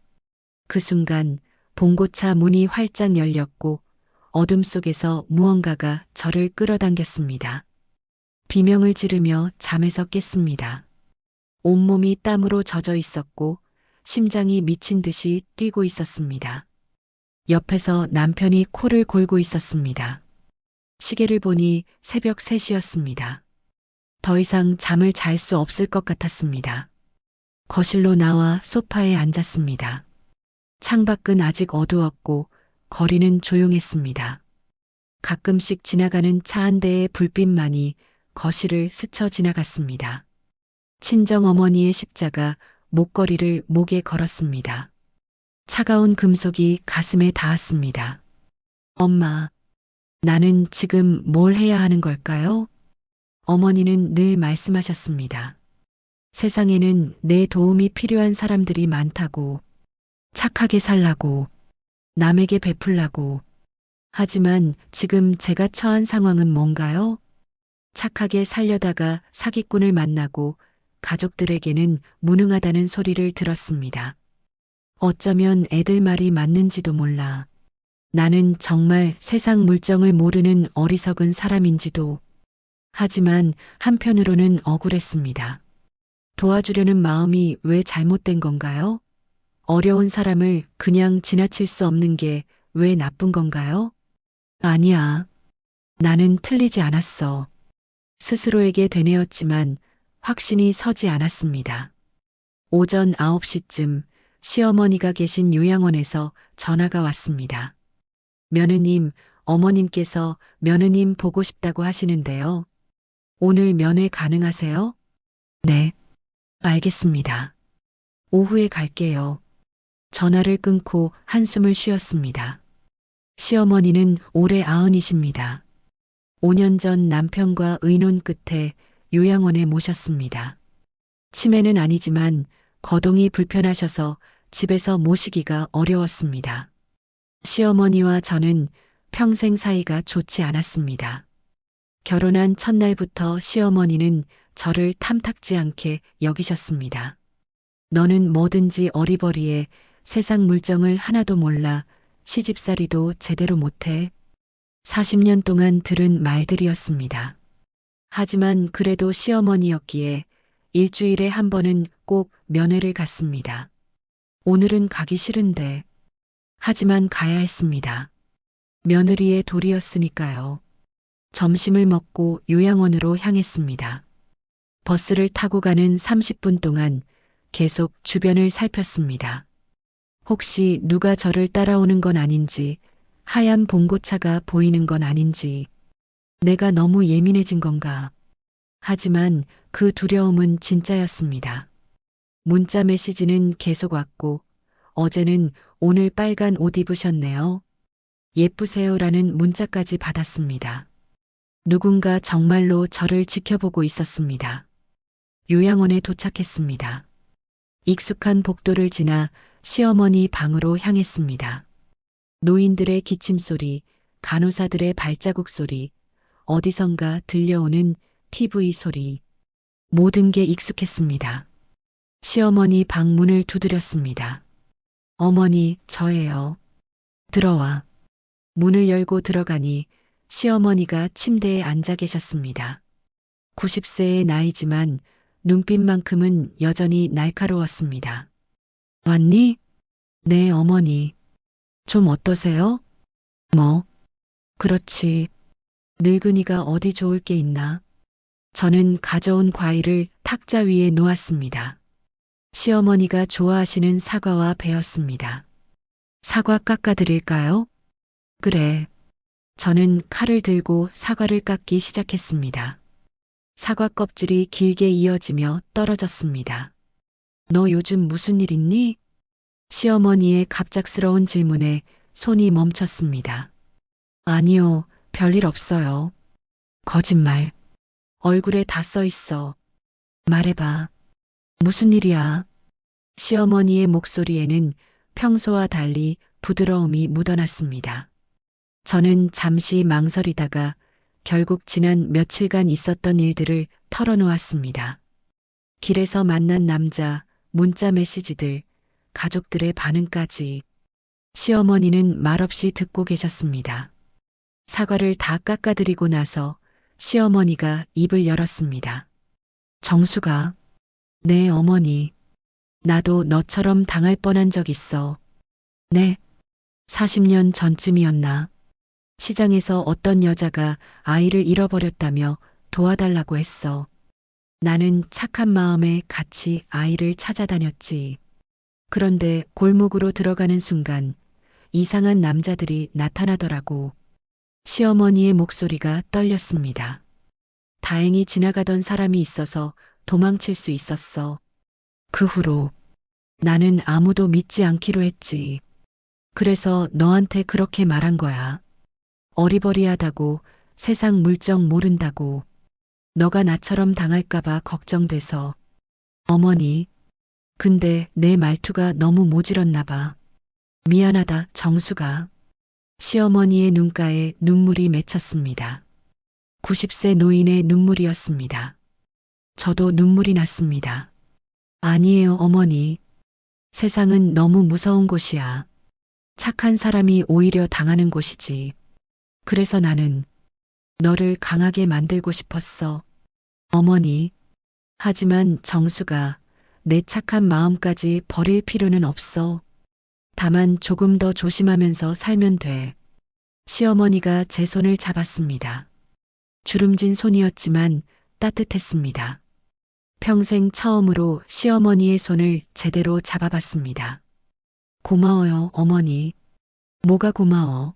그 순간 봉고차 문이 활짝 열렸고 어둠 속에서 무언가가 저를 끌어당겼습니다. 비명을 지르며 잠에서 깼습니다. 온몸이 땀으로 젖어 있었고 심장이 미친 듯이 뛰고 있었습니다. 옆에서 남편이 코를 골고 있었습니다. 시계를 보니 새벽 3시였습니다. 더 이상 잠을 잘 수 없을 것 같았습니다. 거실로 나와 소파에 앉았습니다. 창밖은 아직 어두웠고 거리는 조용했습니다. 가끔씩 지나가는 차 한 대의 불빛만이 거실을 스쳐 지나갔습니다. 친정어머니의 십자가 목걸이를 목에 걸었습니다. 차가운 금속이 가슴에 닿았습니다. 엄마, 나는 지금 뭘 해야 하는 걸까요? 어머니는 늘 말씀하셨습니다. 세상에는 내 도움이 필요한 사람들이 많다고, 착하게 살라고, 남에게 베풀라고. 하지만 지금 제가 처한 상황은 뭔가요? 착하게 살려다가 사기꾼을 만나고 가족들에게는 무능하다는 소리를 들었습니다. 어쩌면 애들 말이 맞는지도 몰라. 나는 정말 세상 물정을 모르는 어리석은 사람인지도. 하지만 한편으로는 억울했습니다. 도와주려는 마음이 왜 잘못된 건가요? 어려운 사람을 그냥 지나칠 수 없는 게 왜 나쁜 건가요? 아니야. 나는 틀리지 않았어. 스스로에게 되뇌었지만 확신이 서지 않았습니다. 오전 9시쯤 시어머니가 계신 요양원에서 전화가 왔습니다. 며느님, 어머님께서 며느님 보고 싶다고 하시는데요. 오늘 면회 가능하세요? 네, 알겠습니다. 오후에 갈게요. 전화를 끊고 한숨을 쉬었습니다. 시어머니는 올해 90이십니다. 5년 전 남편과 의논 끝에 요양원에 모셨습니다. 치매는 아니지만 거동이 불편하셔서 집에서 모시기가 어려웠습니다. 시어머니와 저는 평생 사이가 좋지 않았습니다. 결혼한 첫날부터 시어머니는 저를 탐탁지 않게 여기셨습니다. 너는 뭐든지 어리버리해 세상 물정을 하나도 몰라 시집살이도 제대로 못해. 40년 동안 들은 말들이었습니다. 하지만 그래도 시어머니였기에 일주일에 한 번은 꼭 면회를 갔습니다. 오늘은 가기 싫은데. 하지만 가야 했습니다. 며느리의 도리였으니까요. 점심을 먹고 요양원으로 향했습니다. 버스를 타고 가는 30분 동안 계속 주변을 살폈습니다. 혹시 누가 저를 따라오는 건 아닌지, 하얀 봉고차가 보이는 건 아닌지, 내가 너무 예민해진 건가. 하지만 그 두려움은 진짜였습니다. 문자 메시지는 계속 왔고, 어제는 오늘 빨간 옷 입으셨네요. 예쁘세요라는 문자까지 받았습니다. 누군가 정말로 저를 지켜보고 있었습니다. 요양원에 도착했습니다. 익숙한 복도를 지나 시어머니 방으로 향했습니다. 노인들의 기침소리, 간호사들의 발자국 소리, 어디선가 들려오는 TV 소리. 모든 게 익숙했습니다. 시어머니 방 문을 두드렸습니다. 어머니, 저예요. 들어와. 문을 열고 들어가니 시어머니가 침대에 앉아 계셨습니다. 90세의 나이지만 눈빛만큼은 여전히 날카로웠습니다. 왔니? 네, 어머니. 좀 어떠세요? 뭐? 그렇지. 늙은이가 어디 좋을 게 있나? 저는 가져온 과일을 탁자 위에 놓았습니다. 시어머니가 좋아하시는 사과와 배였습니다. 사과 깎아드릴까요? 그래. 저는 칼을 들고 사과를 깎기 시작했습니다. 사과 껍질이 길게 이어지며 떨어졌습니다. 너 요즘 무슨 일 있니? 시어머니의 갑작스러운 질문에 손이 멈췄습니다. 아니요, 별일 없어요. 거짓말. 얼굴에 다 써 있어. 말해봐. 무슨 일이야? 시어머니의 목소리에는 평소와 달리 부드러움이 묻어났습니다. 저는 잠시 망설이다가 결국 지난 며칠간 있었던 일들을 털어놓았습니다. 길에서 만난 남자, 문자 메시지들, 가족들의 반응까지. 시어머니는 말없이 듣고 계셨습니다. 사과를 다 깎아드리고 나서 시어머니가 입을 열었습니다. 정수가. 네, 어머니. 나도 너처럼 당할 뻔한 적 있어. 네. 40년 전쯤이었나. 시장에서 어떤 여자가 아이를 잃어버렸다며 도와달라고 했어. 나는 착한 마음에 같이 아이를 찾아다녔지. 그런데 골목으로 들어가는 순간 이상한 남자들이 나타나더라고. 시어머니의 목소리가 떨렸습니다. 다행히 지나가던 사람이 있어서 도망칠 수 있었어. 그 후로 나는 아무도 믿지 않기로 했지. 그래서 너한테 그렇게 말한 거야. 어리버리하다고, 세상 물정 모른다고. 너가 나처럼 당할까봐 걱정돼서. 어머니, 근데 내 말투가 너무 모질었나 봐. 미안하다, 정수가. 시어머니의 눈가에 눈물이 맺혔습니다. 90세 노인의 눈물이었습니다. 저도 눈물이 났습니다. 아니에요, 어머니. 세상은 너무 무서운 곳이야. 착한 사람이 오히려 당하는 곳이지. 그래서 나는 너를 강하게 만들고 싶었어. 어머니. 하지만 정수가 내 착한 마음까지 버릴 필요는 없어. 다만 조금 더 조심하면서 살면 돼. 시어머니가 제 손을 잡았습니다. 주름진 손이었지만 따뜻했습니다. 평생 처음으로 시어머니의 손을 제대로 잡아봤습니다. 고마워요, 어머니. 뭐가 고마워?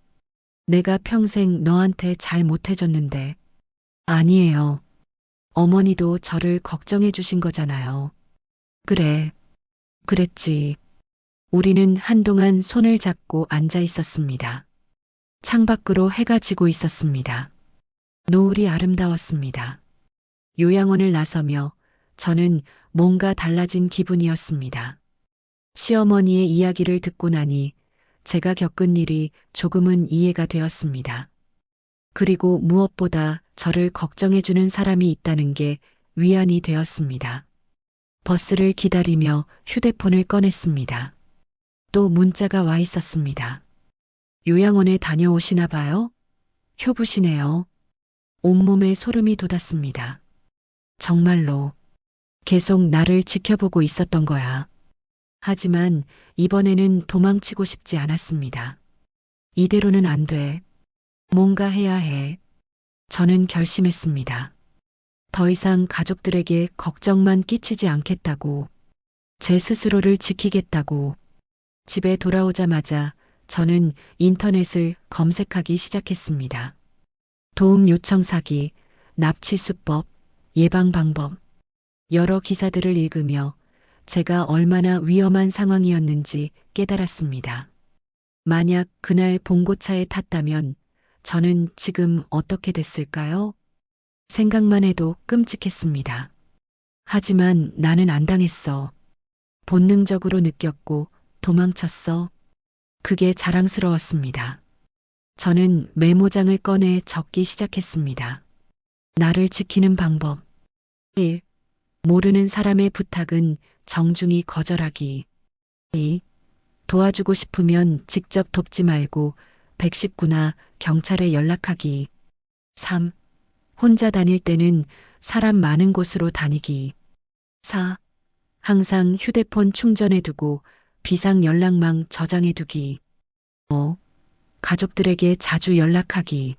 내가 평생 너한테 잘 못해줬는데. 아니에요. 어머니도 저를 걱정해 주신 거잖아요. 그래, 그랬지. 우리는 한동안 손을 잡고 앉아 있었습니다. 창밖으로 해가 지고 있었습니다. 노을이 아름다웠습니다. 요양원을 나서며 저는 뭔가 달라진 기분이었습니다. 시어머니의 이야기를 듣고 나니 제가 겪은 일이 조금은 이해가 되었습니다. 그리고 무엇보다 저를 걱정해주는 사람이 있다는 게 위안이 되었습니다. 버스를 기다리며 휴대폰을 꺼냈습니다. 또 문자가 와 있었습니다. 요양원에 다녀오시나 봐요? 효부시네요. 온몸에 소름이 돋았습니다. 정말로 계속 나를 지켜보고 있었던 거야. 하지만 이번에는 도망치고 싶지 않았습니다. 이대로는 안 돼. 뭔가 해야 해. 저는 결심했습니다. 더 이상 가족들에게 걱정만 끼치지 않겠다고, 제 스스로를 지키겠다고. 집에 돌아오자마자 저는 인터넷을 검색하기 시작했습니다. 도움 요청 사기, 납치 수법, 예방 방법, 여러 기사들을 읽으며 제가 얼마나 위험한 상황이었는지 깨달았습니다. 만약 그날 봉고차에 탔다면 저는 지금 어떻게 됐을까요? 생각만 해도 끔찍했습니다. 하지만 나는 안 당했어. 본능적으로 느꼈고 도망쳤어. 그게 자랑스러웠습니다. 저는 메모장을 꺼내 적기 시작했습니다. 나를 지키는 방법. 1. 모르는 사람의 부탁은 정중히 거절하기. 2. 도와주고 싶으면 직접 돕지 말고 119나 경찰에 연락하기. 3. 혼자 다닐 때는 사람 많은 곳으로 다니기. 4. 항상 휴대폰 충전해 두고 비상 연락망 저장해 두기. 5. 가족들에게 자주 연락하기.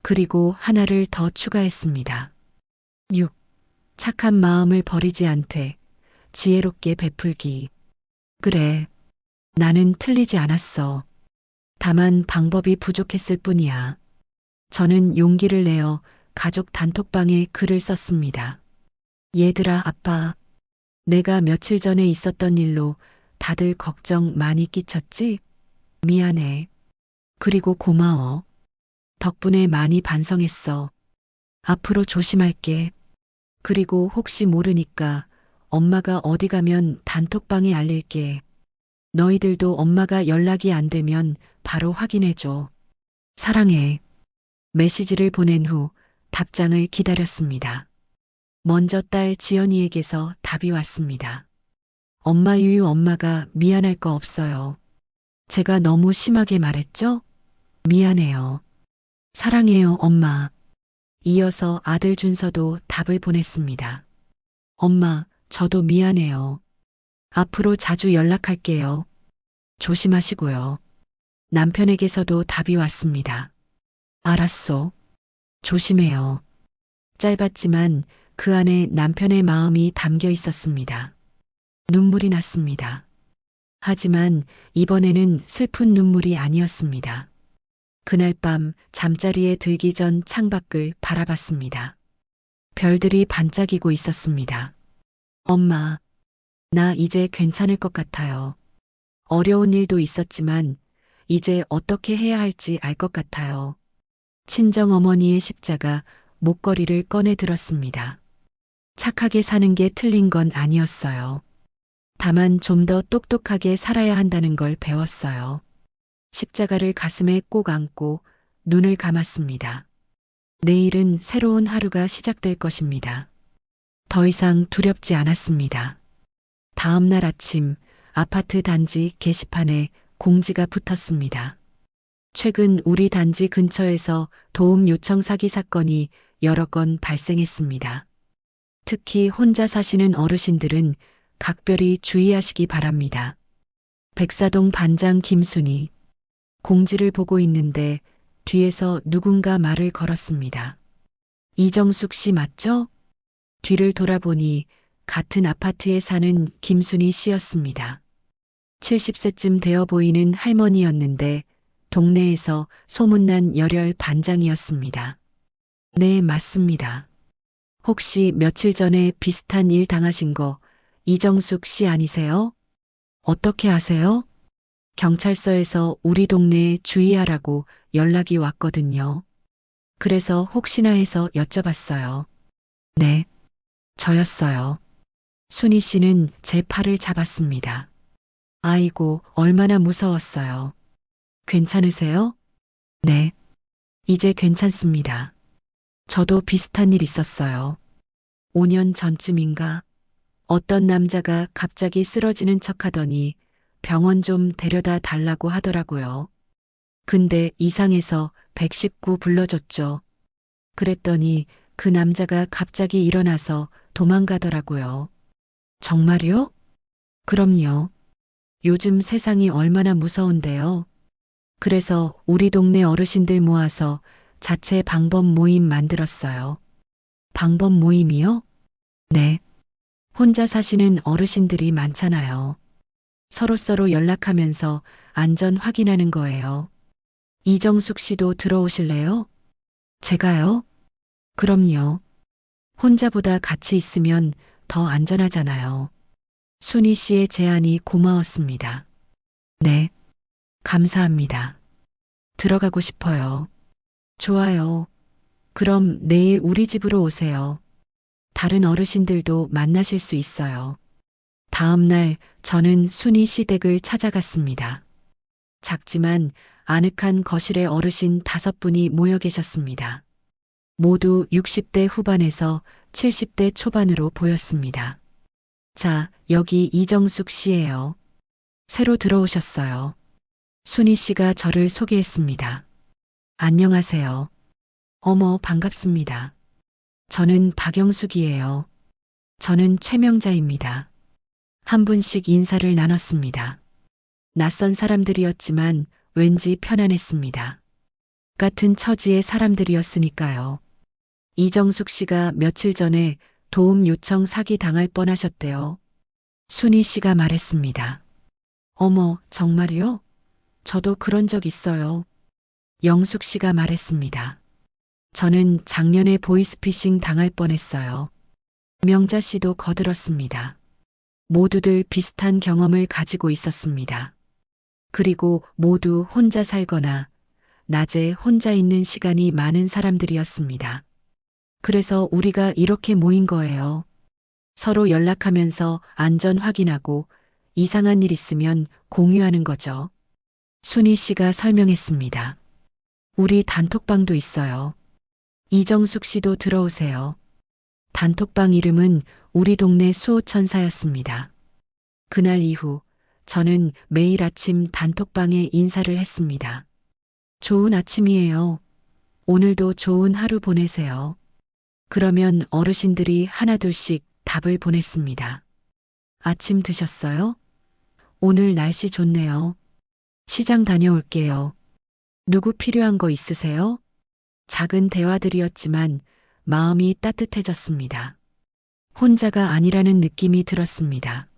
그리고 하나를 더 추가했습니다. 6. 착한 마음을 버리지 않되 지혜롭게 베풀기. 그래, 나는 틀리지 않았어. 다만 방법이 부족했을 뿐이야. 저는 용기를 내어 가족 단톡방에 글을 썼습니다. 얘들아, 아빠, 내가 며칠 전에 있었던 일로 다들 걱정 많이 끼쳤지? 미안해. 그리고 고마워. 덕분에 많이 반성했어. 앞으로 조심할게. 그리고 혹시 모르니까 엄마가 어디 가면 단톡방에 알릴게. 너희들도 엄마가 연락이 안 되면 바로 확인해줘. 사랑해. 메시지를 보낸 후 답장을 기다렸습니다. 먼저 딸 지연이에게서 답이 왔습니다. 엄마 유유, 엄마가 미안할 거 없어요. 제가 너무 심하게 말했죠? 미안해요. 사랑해요, 엄마. 이어서 아들 준서도 답을 보냈습니다. 엄마, 저도 미안해요. 앞으로 자주 연락할게요. 조심하시고요. 남편에게서도 답이 왔습니다. 알았어. 조심해요. 짧았지만 그 안에 남편의 마음이 담겨 있었습니다. 눈물이 났습니다. 하지만 이번에는 슬픈 눈물이 아니었습니다. 그날 밤 잠자리에 들기 전 창밖을 바라봤습니다. 별들이 반짝이고 있었습니다. 엄마, 나 이제 괜찮을 것 같아요. 어려운 일도 있었지만 이제 어떻게 해야 할지 알 것 같아요. 친정어머니의 십자가 목걸이를 꺼내 들었습니다. 착하게 사는 게 틀린 건 아니었어요. 다만 좀 더 똑똑하게 살아야 한다는 걸 배웠어요. 십자가를 가슴에 꼭 안고 눈을 감았습니다. 내일은 새로운 하루가 시작될 것입니다. 더 이상 두렵지 않았습니다. 다음 날 아침 아파트 단지 게시판에 공지가 붙었습니다. 최근 우리 단지 근처에서 도움 요청 사기 사건이 여러 건 발생했습니다. 특히 혼자 사시는 어르신들은 각별히 주의하시기 바랍니다. 백사동 반장 김순희. 공지를 보고 있는데 뒤에서 누군가 말을 걸었습니다. 이정숙 씨 맞죠? 뒤를 돌아보니 같은 아파트에 사는 김순희 씨였습니다. 70세쯤 되어 보이는 할머니였는데 동네에서 소문난 열혈 반장이었습니다. 네, 맞습니다. 혹시 며칠 전에 비슷한 일 당하신 거 이정숙 씨 아니세요? 어떻게 아세요? 경찰서에서 우리 동네에 주의하라고 연락이 왔거든요. 그래서 혹시나 해서 여쭤봤어요. 네, 저였어요. 순희 씨는 제 팔을 잡았습니다. 아이고, 얼마나 무서웠어요. 괜찮으세요? 네, 이제 괜찮습니다. 저도 비슷한 일 있었어요. 5년 전쯤인가 어떤 남자가 갑자기 쓰러지는 척 하더니 병원 좀 데려다 달라고 하더라고요. 근데 이상해서 119 불러줬죠. 그랬더니 그 남자가 갑자기 일어나서 도망가더라고요. 정말요? 그럼요. 요즘 세상이 얼마나 무서운데요. 그래서 우리 동네 어르신들 모아서 자체 방법 모임 만들었어요. 방법 모임이요? 네. 혼자 사시는 어르신들이 많잖아요. 서로서로 연락하면서 안전 확인하는 거예요. 이정숙 씨도 들어오실래요? 제가요? 그럼요. 혼자보다 같이 있으면 더 안전하잖아요. 순희 씨의 제안이 고마웠습니다. 네, 감사합니다. 들어가고 싶어요. 좋아요. 그럼 내일 우리 집으로 오세요. 다른 어르신들도 만나실 수 있어요. 다음 날 저는 순희 씨 댁을 찾아갔습니다. 작지만 아늑한 거실에 어르신 5분이 모여 계셨습니다. 모두 60대 후반에서 70대 초반으로 보였습니다. 자, 여기 이정숙 씨예요. 새로 들어오셨어요. 순희 씨가 저를 소개했습니다. 안녕하세요. 어머, 반갑습니다. 저는 박영숙이에요. 저는 최명자입니다. 한 분씩 인사를 나눴습니다. 낯선 사람들이었지만 왠지 편안했습니다. 같은 처지의 사람들이었으니까요. 이정숙 씨가 며칠 전에 도움 요청 사기 당할 뻔하셨대요. 순희 씨가 말했습니다. 어머, 정말요? 저도 그런 적 있어요. 영숙 씨가 말했습니다. 저는 작년에 보이스피싱 당할 뻔했어요. 명자 씨도 거들었습니다. 모두들 비슷한 경험을 가지고 있었습니다. 그리고 모두 혼자 살거나 낮에 혼자 있는 시간이 많은 사람들이었습니다. 그래서 우리가 이렇게 모인 거예요. 서로 연락하면서 안전 확인하고 이상한 일 있으면 공유하는 거죠. 순희 씨가 설명했습니다. 우리 단톡방도 있어요. 이정숙 씨도 들어오세요. 단톡방 이름은 우리 동네 수호천사였습니다. 그날 이후 저는 매일 아침 단톡방에 인사를 했습니다. 좋은 아침이에요. 오늘도 좋은 하루 보내세요. 그러면 어르신들이 하나둘씩 답을 보냈습니다. 아침 드셨어요? 오늘 날씨 좋네요. 시장 다녀올게요. 누구 필요한 거 있으세요? 작은 대화들이었지만 마음이 따뜻해졌습니다. 혼자가 아니라는 느낌이 들었습니다.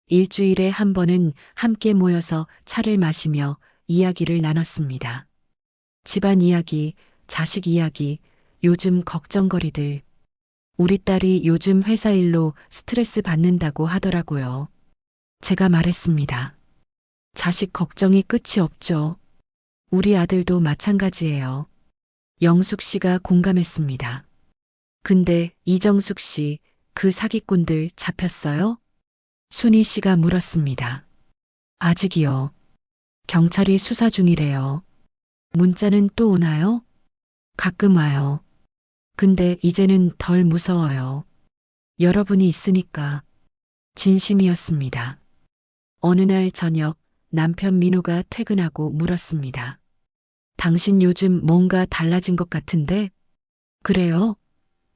일주일에 한 번은 함께 모여서 차를 마시며 이야기를 나눴습니다. 집안 이야기, 자식 이야기, 요즘 걱정거리들. 우리 딸이 요즘 회사 일로 스트레스 받는다고 하더라고요. 제가 말했습니다. 자식 걱정이 끝이 없죠. 우리 아들도 마찬가지예요. 영숙 씨가 공감했습니다. 근데 이정숙 씨, 그 사기꾼들 잡혔어요? 순희 씨가 물었습니다. 아직이요. 경찰이 수사 중이래요. 문자는 또 오나요? 가끔 와요. 근데 이제는 덜 무서워요. 여러분이 있으니까. 진심이었습니다. 어느 날 저녁 남편 민호가 퇴근하고 물었습니다. 당신 요즘 뭔가 달라진 것 같은데? 그래요?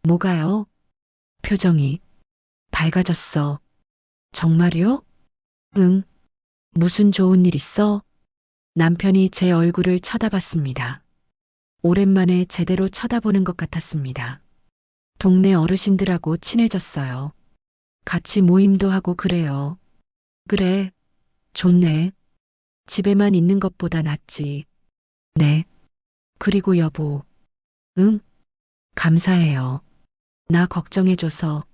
뭐가요? 표정이 밝아졌어. 정말요? 응. 무슨 좋은 일 있어? 남편이 제 얼굴을 쳐다봤습니다. 오랜만에 제대로 쳐다보는 것 같았습니다. 동네 어르신들하고 친해졌어요. 같이 모임도 하고 그래요. 그래, 좋네. 집에만 있는 것보다 낫지. 네. 그리고 여보. 응? 감사해요. 나 걱정해줘서.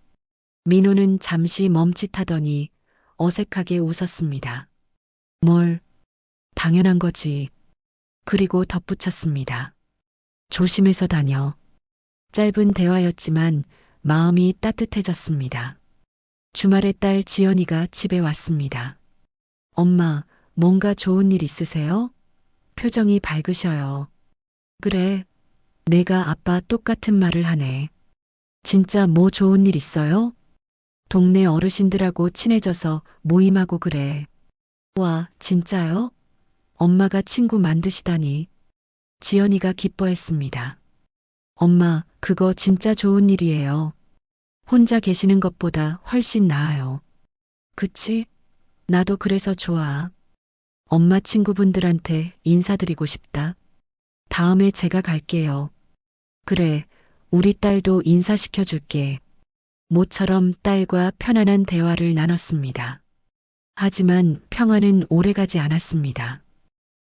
민호는 잠시 멈칫하더니 어색하게 웃었습니다. 뭘, 당연한 거지. 그리고 덧붙였습니다. 조심해서 다녀. 짧은 대화였지만 마음이 따뜻해졌습니다. 주말에 딸 지연이가 집에 왔습니다. 엄마, 뭔가 좋은 일 있으세요? 표정이 밝으셔요. 그래, 내가 아빠 똑같은 말을 하네. 진짜 뭐 좋은 일 있어요? 동네 어르신들하고 친해져서 모임하고 그래. 와, 진짜요? 엄마가 친구 만드시다니. 지연이가 기뻐했습니다. 엄마, 그거 진짜 좋은 일이에요. 혼자 계시는 것보다 훨씬 나아요. 그치? 나도 그래서 좋아. 엄마 친구분들한테 인사드리고 싶다. 다음에 제가 갈게요. 그래, 우리 딸도 인사시켜 줄게. 모처럼 딸과 편안한 대화를 나눴습니다. 하지만 평화는 오래가지 않았습니다.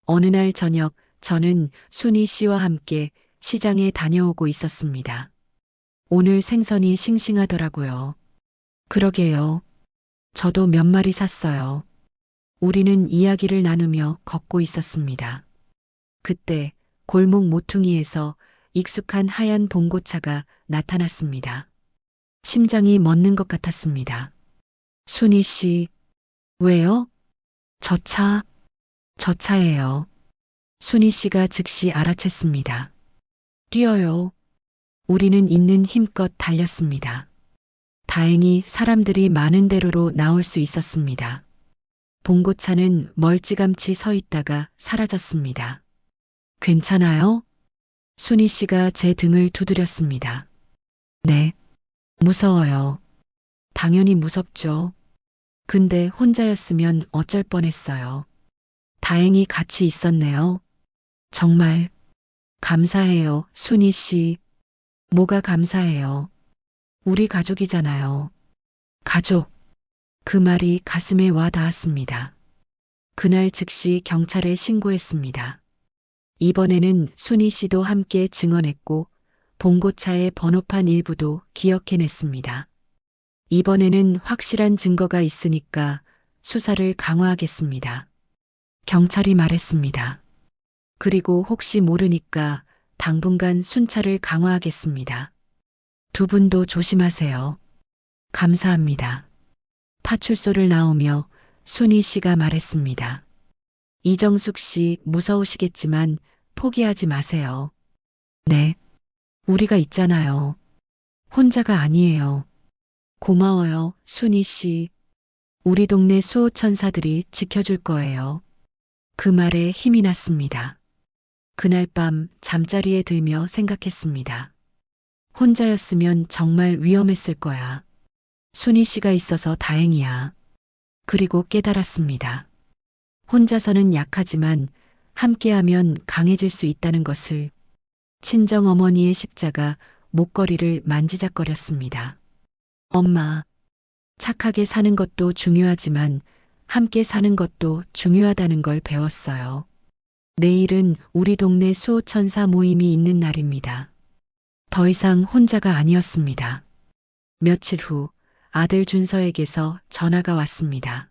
어느 날 저녁 저는 순희 씨와 함께 시장에 다녀오고 있었습니다. 오늘 생선이 싱싱하더라고요. 그러게요. 저도 몇 마리 샀어요. 우리는 이야기를 나누며 걷고 있었습니다. 그때 골목 모퉁이에서 익숙한 하얀 봉고차가 나타났습니다. 심장이 멎는 것 같았습니다. 순희 씨, 왜요? 저 차, 저 차예요. 순희 씨가 즉시 알아챘습니다. 뛰어요. 우리는 있는 힘껏 달렸습니다. 다행히 사람들이 많은 대로로 나올 수 있었습니다. 봉고차는 멀찌감치 서 있다가 사라졌습니다. 괜찮아요? 순희 씨가 제 등을 두드렸습니다. 네. 무서워요. 당연히 무섭죠. 근데 혼자였으면 어쩔 뻔했어요. 다행히 같이 있었네요. 정말 감사해요, 순희 씨. 뭐가 감사해요. 우리 가족이잖아요. 가족. 그 말이 가슴에 와 닿았습니다. 그날 즉시 경찰에 신고했습니다. 이번에는 순희 씨도 함께 증언했고 봉고차의 번호판 일부도 기억해냈습니다. 이번에는 확실한 증거가 있으니까 수사를 강화하겠습니다. 경찰이 말했습니다. 그리고 혹시 모르니까 당분간 순찰을 강화하겠습니다. 두 분도 조심하세요. 감사합니다. 파출소를 나오며 순희 씨가 말했습니다. 이정숙 씨 무서우시겠지만 포기하지 마세요. 네. 우리가 있잖아요. 혼자가 아니에요. 고마워요, 순희 씨. 우리 동네 수호천사들이 지켜줄 거예요. 그 말에 힘이 났습니다. 그날 밤 잠자리에 들며 생각했습니다. 혼자였으면 정말 위험했을 거야. 순희 씨가 있어서 다행이야. 그리고 깨달았습니다. 혼자서는 약하지만 함께하면 강해질 수 있다는 것을. 친정 어머니의 십자가 목걸이를 만지작거렸습니다. 엄마, 착하게 사는 것도 중요하지만 함께 사는 것도 중요하다는 걸 배웠어요. 내일은 우리 동네 수호천사 모임이 있는 날입니다. 더 이상 혼자가 아니었습니다. 며칠 후 아들 준서에게서 전화가 왔습니다.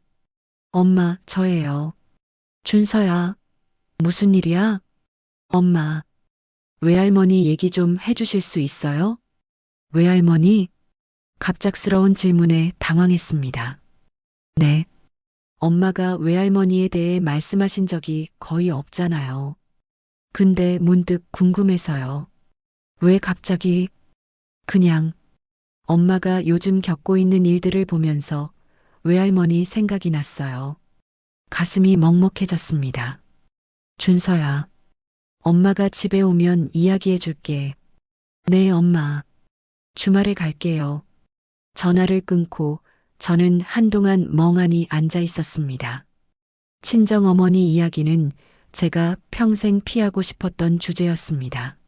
엄마, 저예요. 준서야, 무슨 일이야? 엄마, 외할머니 얘기 좀 해주실 수 있어요? 외할머니? 갑작스러운 질문에 당황했습니다. 네. 엄마가 외할머니에 대해 말씀하신 적이 거의 없잖아요. 근데 문득 궁금해서요. 왜 갑자기? 그냥 엄마가 요즘 겪고 있는 일들을 보면서 외할머니 생각이 났어요. 가슴이 먹먹해졌습니다. 준서야, 엄마가 집에 오면 이야기해 줄게. 네, 엄마. 주말에 갈게요. 전화를 끊고 저는 한동안 멍하니 앉아 있었습니다. 친정어머니 이야기는 제가 평생 피하고 싶었던 주제였습니다.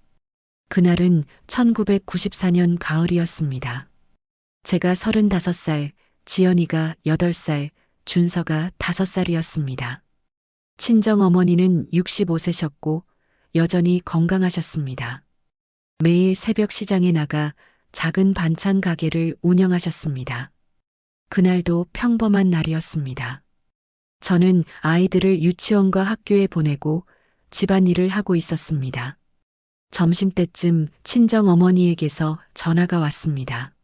그날은 1994년 가을이었습니다. 제가 35살, 지연이가 8살, 준서가 5살이었습니다. 친정어머니는 65세셨고 여전히 건강하셨습니다. 매일 새벽 시장에 나가 작은 반찬 가게를 운영하셨습니다. 그날도 평범한 날이었습니다. 저는 아이들을 유치원과 학교에 보내고 집안일을 하고 있었습니다. 점심때쯤 친정어머니에게서 전화가 왔습니다.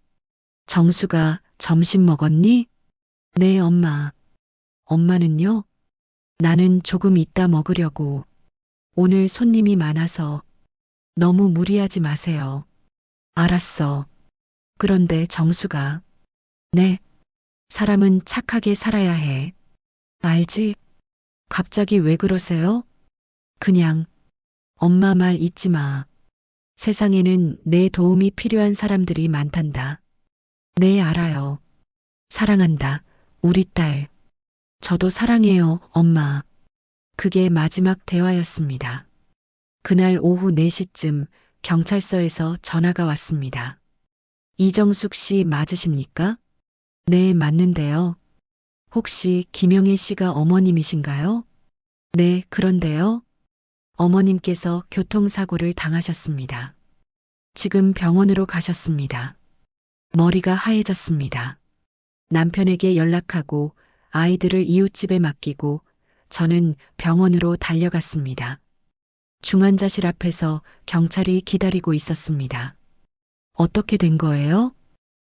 정수가 점심 먹었니? 네, 엄마. 엄마는요? 나는 조금 이따 먹으려고. 오늘 손님이 많아서 너무 무리하지 마세요. 알았어. 그런데 정수가 네, 사람은 착하게 살아야 해. 알지? 갑자기 왜 그러세요? 그냥 엄마 말 잊지 마. 세상에는 내 도움이 필요한 사람들이 많단다. 네, 알아요. 사랑한다. 우리 딸. 저도 사랑해요, 엄마. 그게 마지막 대화였습니다. 그날 오후 4시쯤 경찰서에서 전화가 왔습니다. 이정숙 씨 맞으십니까? 네, 맞는데요. 혹시 김영애 씨가 어머님이신가요? 네, 그런데요. 어머님께서 교통사고를 당하셨습니다. 지금 병원으로 가셨습니다. 머리가 하얘졌습니다. 남편에게 연락하고 아이들을 이웃집에 맡기고 저는 병원으로 달려갔습니다. 중환자실 앞에서 경찰이 기다리고 있었습니다. 어떻게 된 거예요?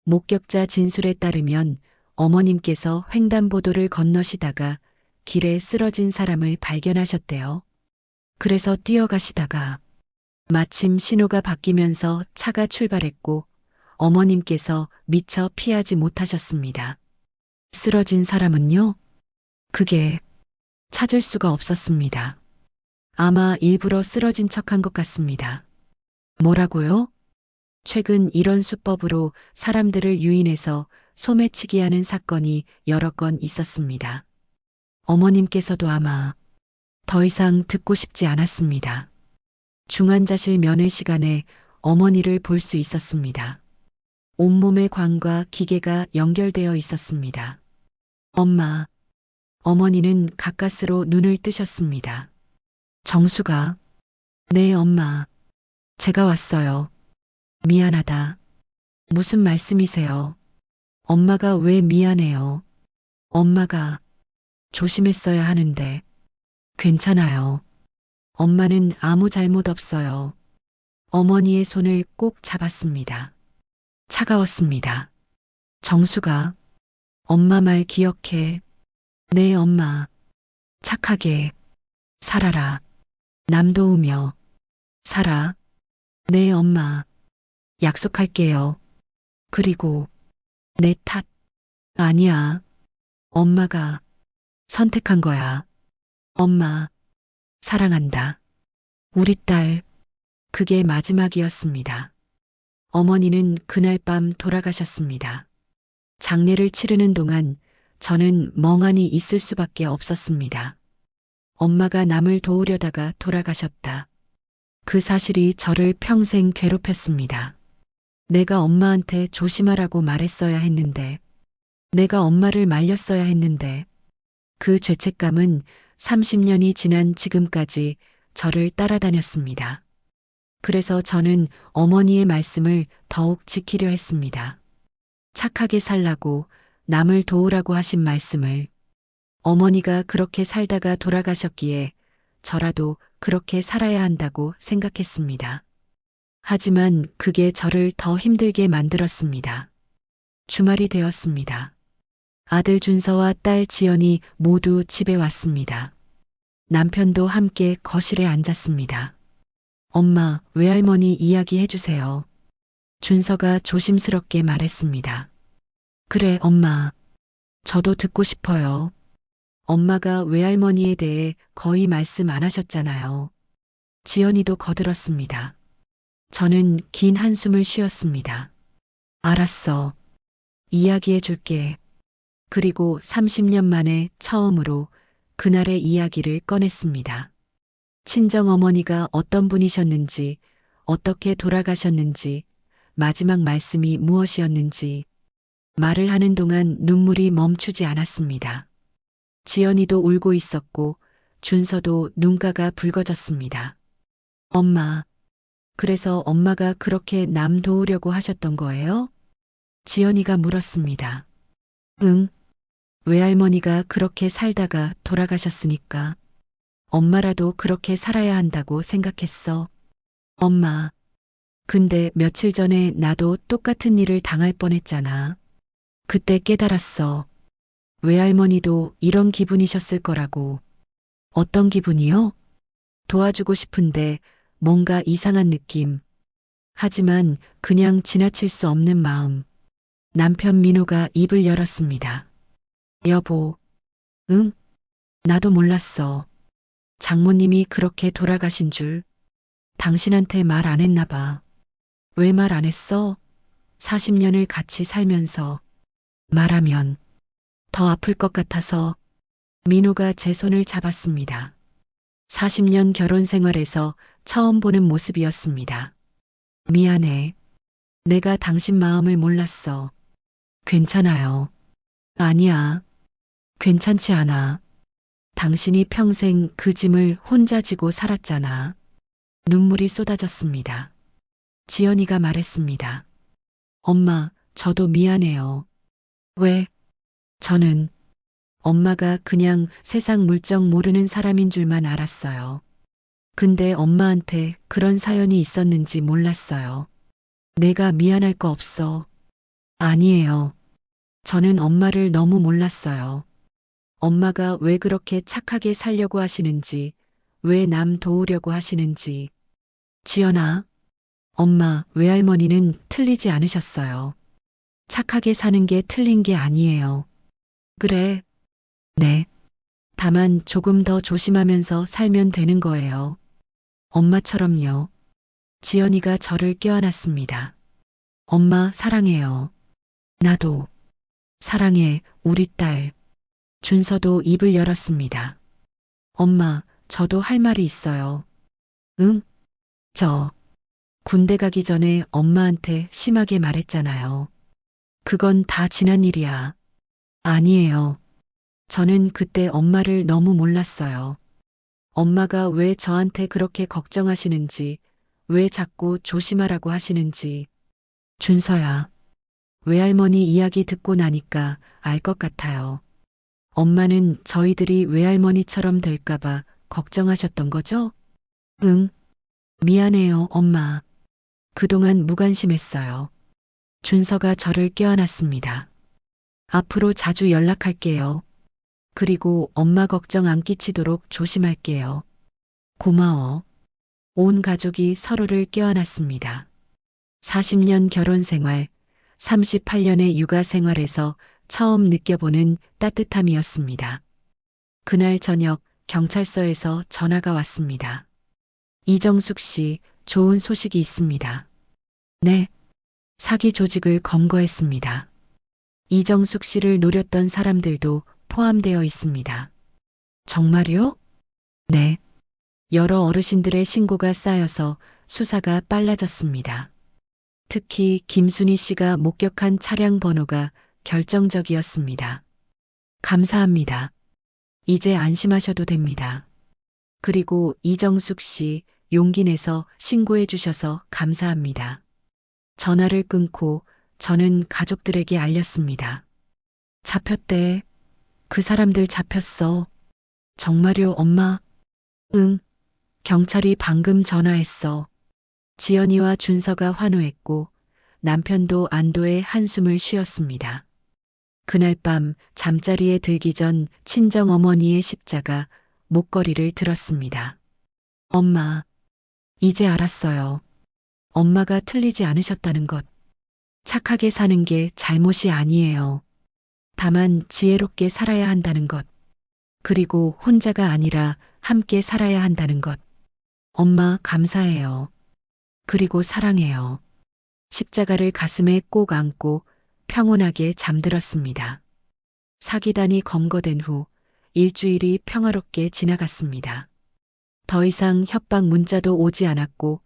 목격자 진술에 따르면 어머님께서 횡단보도를 건너시다가 길에 쓰러진 사람을 발견하셨대요. 그래서 뛰어가시다가 마침 신호가 바뀌면서 차가 출발했고 어머님께서 미처 피하지 못하셨습니다. 쓰러진 사람은요? 그게 찾을 수가 없었습니다. 아마 일부러 쓰러진 척한 것 같습니다. 뭐라고요? 최근 이런 수법으로 사람들을 유인해서 소매치기 하는 사건이 여러 건 있었습니다. 어머님께서도 아마 더 이상 듣고 싶지 않았습니다. 중환자실 면회 시간에 어머니를 볼 수 있었습니다. 온몸에 관과 기계가 연결되어 있었습니다. 엄마, 어머니는 가까스로 눈을 뜨셨습니다. 정수가, 네, 엄마. 제가 왔어요. 미안하다. 무슨 말씀이세요? 엄마가 왜 미안해요? 엄마가 조심했어야 하는데. 괜찮아요. 엄마는 아무 잘못 없어요. 어머니의 손을 꼭 잡았습니다. 차가웠습니다. 정수가, 엄마 말 기억해. 네, 엄마. 착하게 살아라. 남 도우며 살아. 네, 엄마. 약속할게요. 그리고 내 탓 아니야. 엄마가 선택한 거야. 엄마, 사랑한다. 우리 딸. 그게 마지막이었습니다. 어머니는 그날 밤 돌아가셨습니다. 장례를 치르는 동안 저는 멍하니 있을 수밖에 없었습니다. 엄마가 남을 도우려다가 돌아가셨다. 그 사실이 저를 평생 괴롭혔습니다. 내가 엄마한테 조심하라고 말했어야 했는데, 내가 엄마를 말렸어야 했는데, 그 죄책감은 30년이 지난 지금까지 저를 따라다녔습니다. 그래서 저는 어머니의 말씀을 더욱 지키려 했습니다. 착하게 살라고 남을 도우라고 하신 말씀을 어머니가 그렇게 살다가 돌아가셨기에 저라도 그렇게 살아야 한다고 생각했습니다. 하지만 그게 저를 더 힘들게 만들었습니다. 주말이 되었습니다. 아들 준서와 딸 지연이 모두 집에 왔습니다. 남편도 함께 거실에 앉았습니다. 엄마, 외할머니 이야기해 주세요. 준서가 조심스럽게 말했습니다. 그래, 엄마. 저도 듣고 싶어요. 엄마가 외할머니에 대해 거의 말씀 안 하셨잖아요. 지연이도 거들었습니다. 저는 긴 한숨을 쉬었습니다. 알았어. 이야기해 줄게. 그리고 30년 만에 처음으로 그날의 이야기를 꺼냈습니다. 친정어머니가 어떤 분이셨는지, 어떻게 돌아가셨는지, 마지막 말씀이 무엇이었는지, 말을 하는 동안 눈물이 멈추지 않았습니다. 지연이도 울고 있었고 준서도 눈가가 붉어졌습니다. 엄마, 그래서 엄마가 그렇게 남 도우려고 하셨던 거예요? 지연이가 물었습니다. 응, 외할머니가 그렇게 살다가 돌아가셨으니까 엄마라도 그렇게 살아야 한다고 생각했어. 엄마, 근데 며칠 전에 나도 똑같은 일을 당할 뻔했잖아. 그때 깨달았어. 외할머니도 이런 기분이셨을 거라고. 어떤 기분이요? 도와주고 싶은데 뭔가 이상한 느낌. 하지만 그냥 지나칠 수 없는 마음. 남편 민호가 입을 열었습니다. 여보, 응? 나도 몰랐어. 장모님이 그렇게 돌아가신 줄. 당신한테 말 안 했나 봐. 왜 말 안 했어? 40년을 같이 살면서 말하면 더 아플 것 같아서. 민호가 제 손을 잡았습니다. 40년 결혼 생활에서 처음 보는 모습이었습니다. 미안해. 내가 당신 마음을 몰랐어. 괜찮아요. 아니야. 괜찮지 않아. 당신이 평생 그 짐을 혼자 지고 살았잖아. 눈물이 쏟아졌습니다. 지연이가 말했습니다. 엄마, 저도 미안해요. 왜? 저는 엄마가 그냥 세상 물정 모르는 사람인 줄만 알았어요. 근데 엄마한테 그런 사연이 있었는지 몰랐어요. 내가 미안할 거 없어. 아니에요. 저는 엄마를 너무 몰랐어요. 엄마가 왜 그렇게 착하게 살려고 하시는지, 왜 남 도우려고 하시는지. 지연아, 엄마, 외할머니는 틀리지 않으셨어요. 착하게 사는 게 틀린 게 아니에요. 그래. 네. 다만 조금 더 조심하면서 살면 되는 거예요. 엄마처럼요. 지연이가 저를 껴안았습니다. 엄마 사랑해요. 나도 사랑해, 우리 딸. 준서도 입을 열었습니다. 엄마, 저도 할 말이 있어요. 응? 저 군대 가기 전에 엄마한테 심하게 말했잖아요. 그건 다 지난 일이야. 아니에요. 저는 그때 엄마를 너무 몰랐어요. 엄마가 왜 저한테 그렇게 걱정하시는지, 왜 자꾸 조심하라고 하시는지. 준서야, 외할머니 이야기 듣고 나니까 알 것 같아요. 엄마는 저희들이 외할머니처럼 될까봐 걱정하셨던 거죠? 응, 미안해요, 엄마. 그동안 무관심했어요. 준서가 저를 껴안았습니다. 앞으로 자주 연락할게요. 그리고 엄마 걱정 안 끼치도록 조심할게요. 고마워. 온 가족이 서로를 껴안았습니다. 40년 결혼 생활, 38년의 육아 생활에서 처음 느껴보는 따뜻함이었습니다. 그날 저녁 경찰서에서 전화가 왔습니다. 이정숙 씨, 좋은 소식이 있습니다. 네, 사기 조직을 검거했습니다. 이정숙 씨를 노렸던 사람들도 포함되어 있습니다. 정말요? 네. 여러 어르신들의 신고가 쌓여서 수사가 빨라졌습니다. 특히 김순희 씨가 목격한 차량 번호가 결정적이었습니다. 감사합니다. 이제 안심하셔도 됩니다. 그리고 이정숙 씨 용기 내서 신고해 주셔서 감사합니다. 전화를 끊고 저는 가족들에게 알렸습니다. 잡혔대. 그 사람들 잡혔어. 정말요, 엄마? 응. 경찰이 방금 전화했어. 지연이와 준서가 환호했고 남편도 안도의 한숨을 쉬었습니다. 그날 밤 잠자리에 들기 전 친정 어머니의 십자가 목걸이를 들었습니다. 엄마, 이제 알았어요. 엄마가 틀리지 않으셨다는 것. 착하게 사는 게 잘못이 아니에요. 다만 지혜롭게 살아야 한다는 것. 그리고 혼자가 아니라 함께 살아야 한다는 것. 엄마 감사해요. 그리고 사랑해요. 십자가를 가슴에 꼭 안고 평온하게 잠들었습니다. 사기단이 검거된 후 일주일이 평화롭게 지나갔습니다. 더 이상 협박 문자도 오지 않았고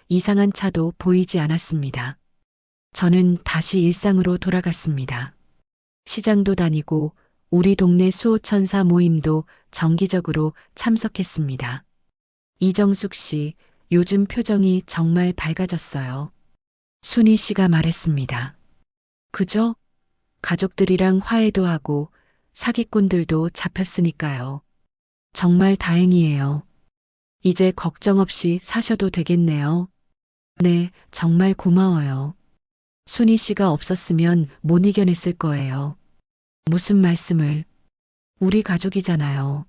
이상한 차도 보이지 않았습니다. 저는 다시 일상으로 돌아갔습니다. 시장도 다니고 우리 동네 수호천사 모임도 정기적으로 참석했습니다. 이정숙 씨, 요즘 표정이 정말 밝아졌어요. 순희 씨가 말했습니다. 그죠? 가족들이랑 화해도 하고 사기꾼들도 잡혔으니까요. 정말 다행이에요. 이제 걱정 없이 사셔도 되겠네요. 네, 정말 고마워요. 순희 씨가 없었으면 못 이겨냈을 거예요. 무슨 말씀을? 우리 가족이잖아요.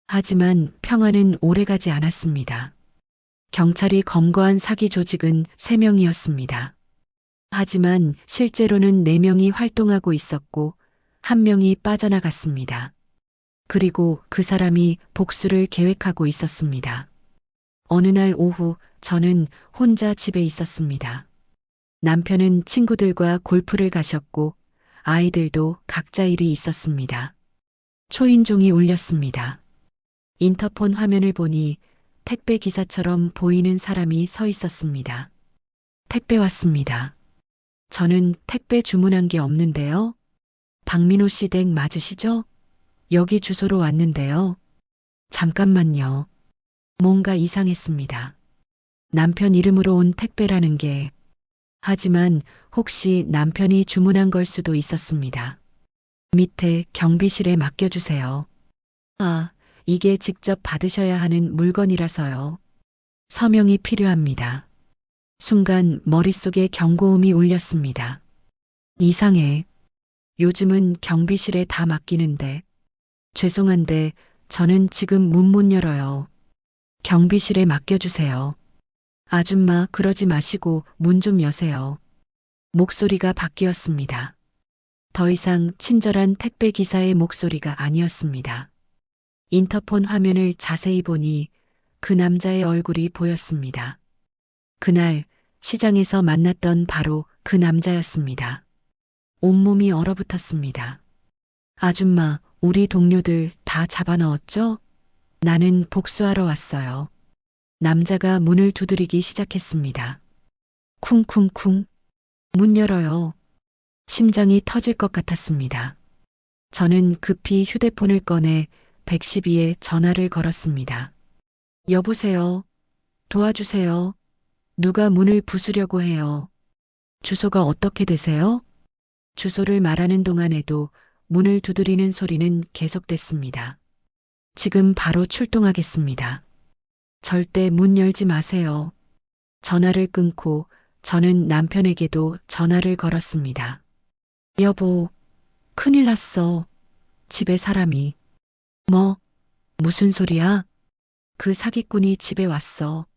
하지만 평화는 오래가지 않았습니다. 경찰이 검거한 사기 조직은 3명이었습니다. 하지만 실제로는 4명이 활동하고 있었고 1명이 빠져나갔습니다. 그리고 그 사람이 복수를 계획하고 있었습니다. 어느 날 오후 저는 혼자 집에 있었습니다. 남편은 친구들과 골프를 가셨고 아이들도 각자 일이 있었습니다. 초인종이 울렸습니다. 인터폰 화면을 보니 택배 기사처럼 보이는 사람이 서 있었습니다. 택배 왔습니다. 저는 택배 주문한 게 없는데요. 박민호 씨 댁 맞으시죠? 여기 주소로 왔는데요. 잠깐만요. 뭔가 이상했습니다. 남편 이름으로 온 택배라는 게. 하지만 혹시 남편이 주문한 걸 수도 있었습니다. 밑에 경비실에 맡겨주세요. 아, 이게 직접 받으셔야 하는 물건이라서요. 서명이 필요합니다. 순간 머릿속에 경고음이 울렸습니다. 이상해. 요즘은 경비실에 다 맡기는데. 죄송한데 저는 지금 문 못 열어요. 경비실에 맡겨주세요. 아줌마 그러지 마시고 문 좀 여세요. 목소리가 바뀌었습니다. 더 이상 친절한 택배 기사의 목소리가 아니었습니다. 인터폰 화면을 자세히 보니 그 남자의 얼굴이 보였습니다. 그날 시장에서 만났던 바로 그 남자였습니다. 온몸이 얼어붙었습니다. 아줌마, 우리 동료들 다 잡아넣었죠? 나는 복수하러 왔어요. 남자가 문을 두드리기 시작했습니다. 쿵쿵쿵. 문 열어요. 심장이 터질 것 같았습니다. 저는 급히 휴대폰을 꺼내 112에 전화를 걸었습니다. 여보세요. 도와주세요. 누가 문을 부수려고 해요. 주소가 어떻게 되세요? 주소를 말하는 동안에도 문을 두드리는 소리는 계속됐습니다. 지금 바로 출동하겠습니다. 절대 문 열지 마세요. 전화를 끊고 저는 남편에게도 전화를 걸었습니다. 여보, 큰일 났어. 집에 사람이. 뭐, 무슨 소리야? 그 사기꾼이 집에 왔어.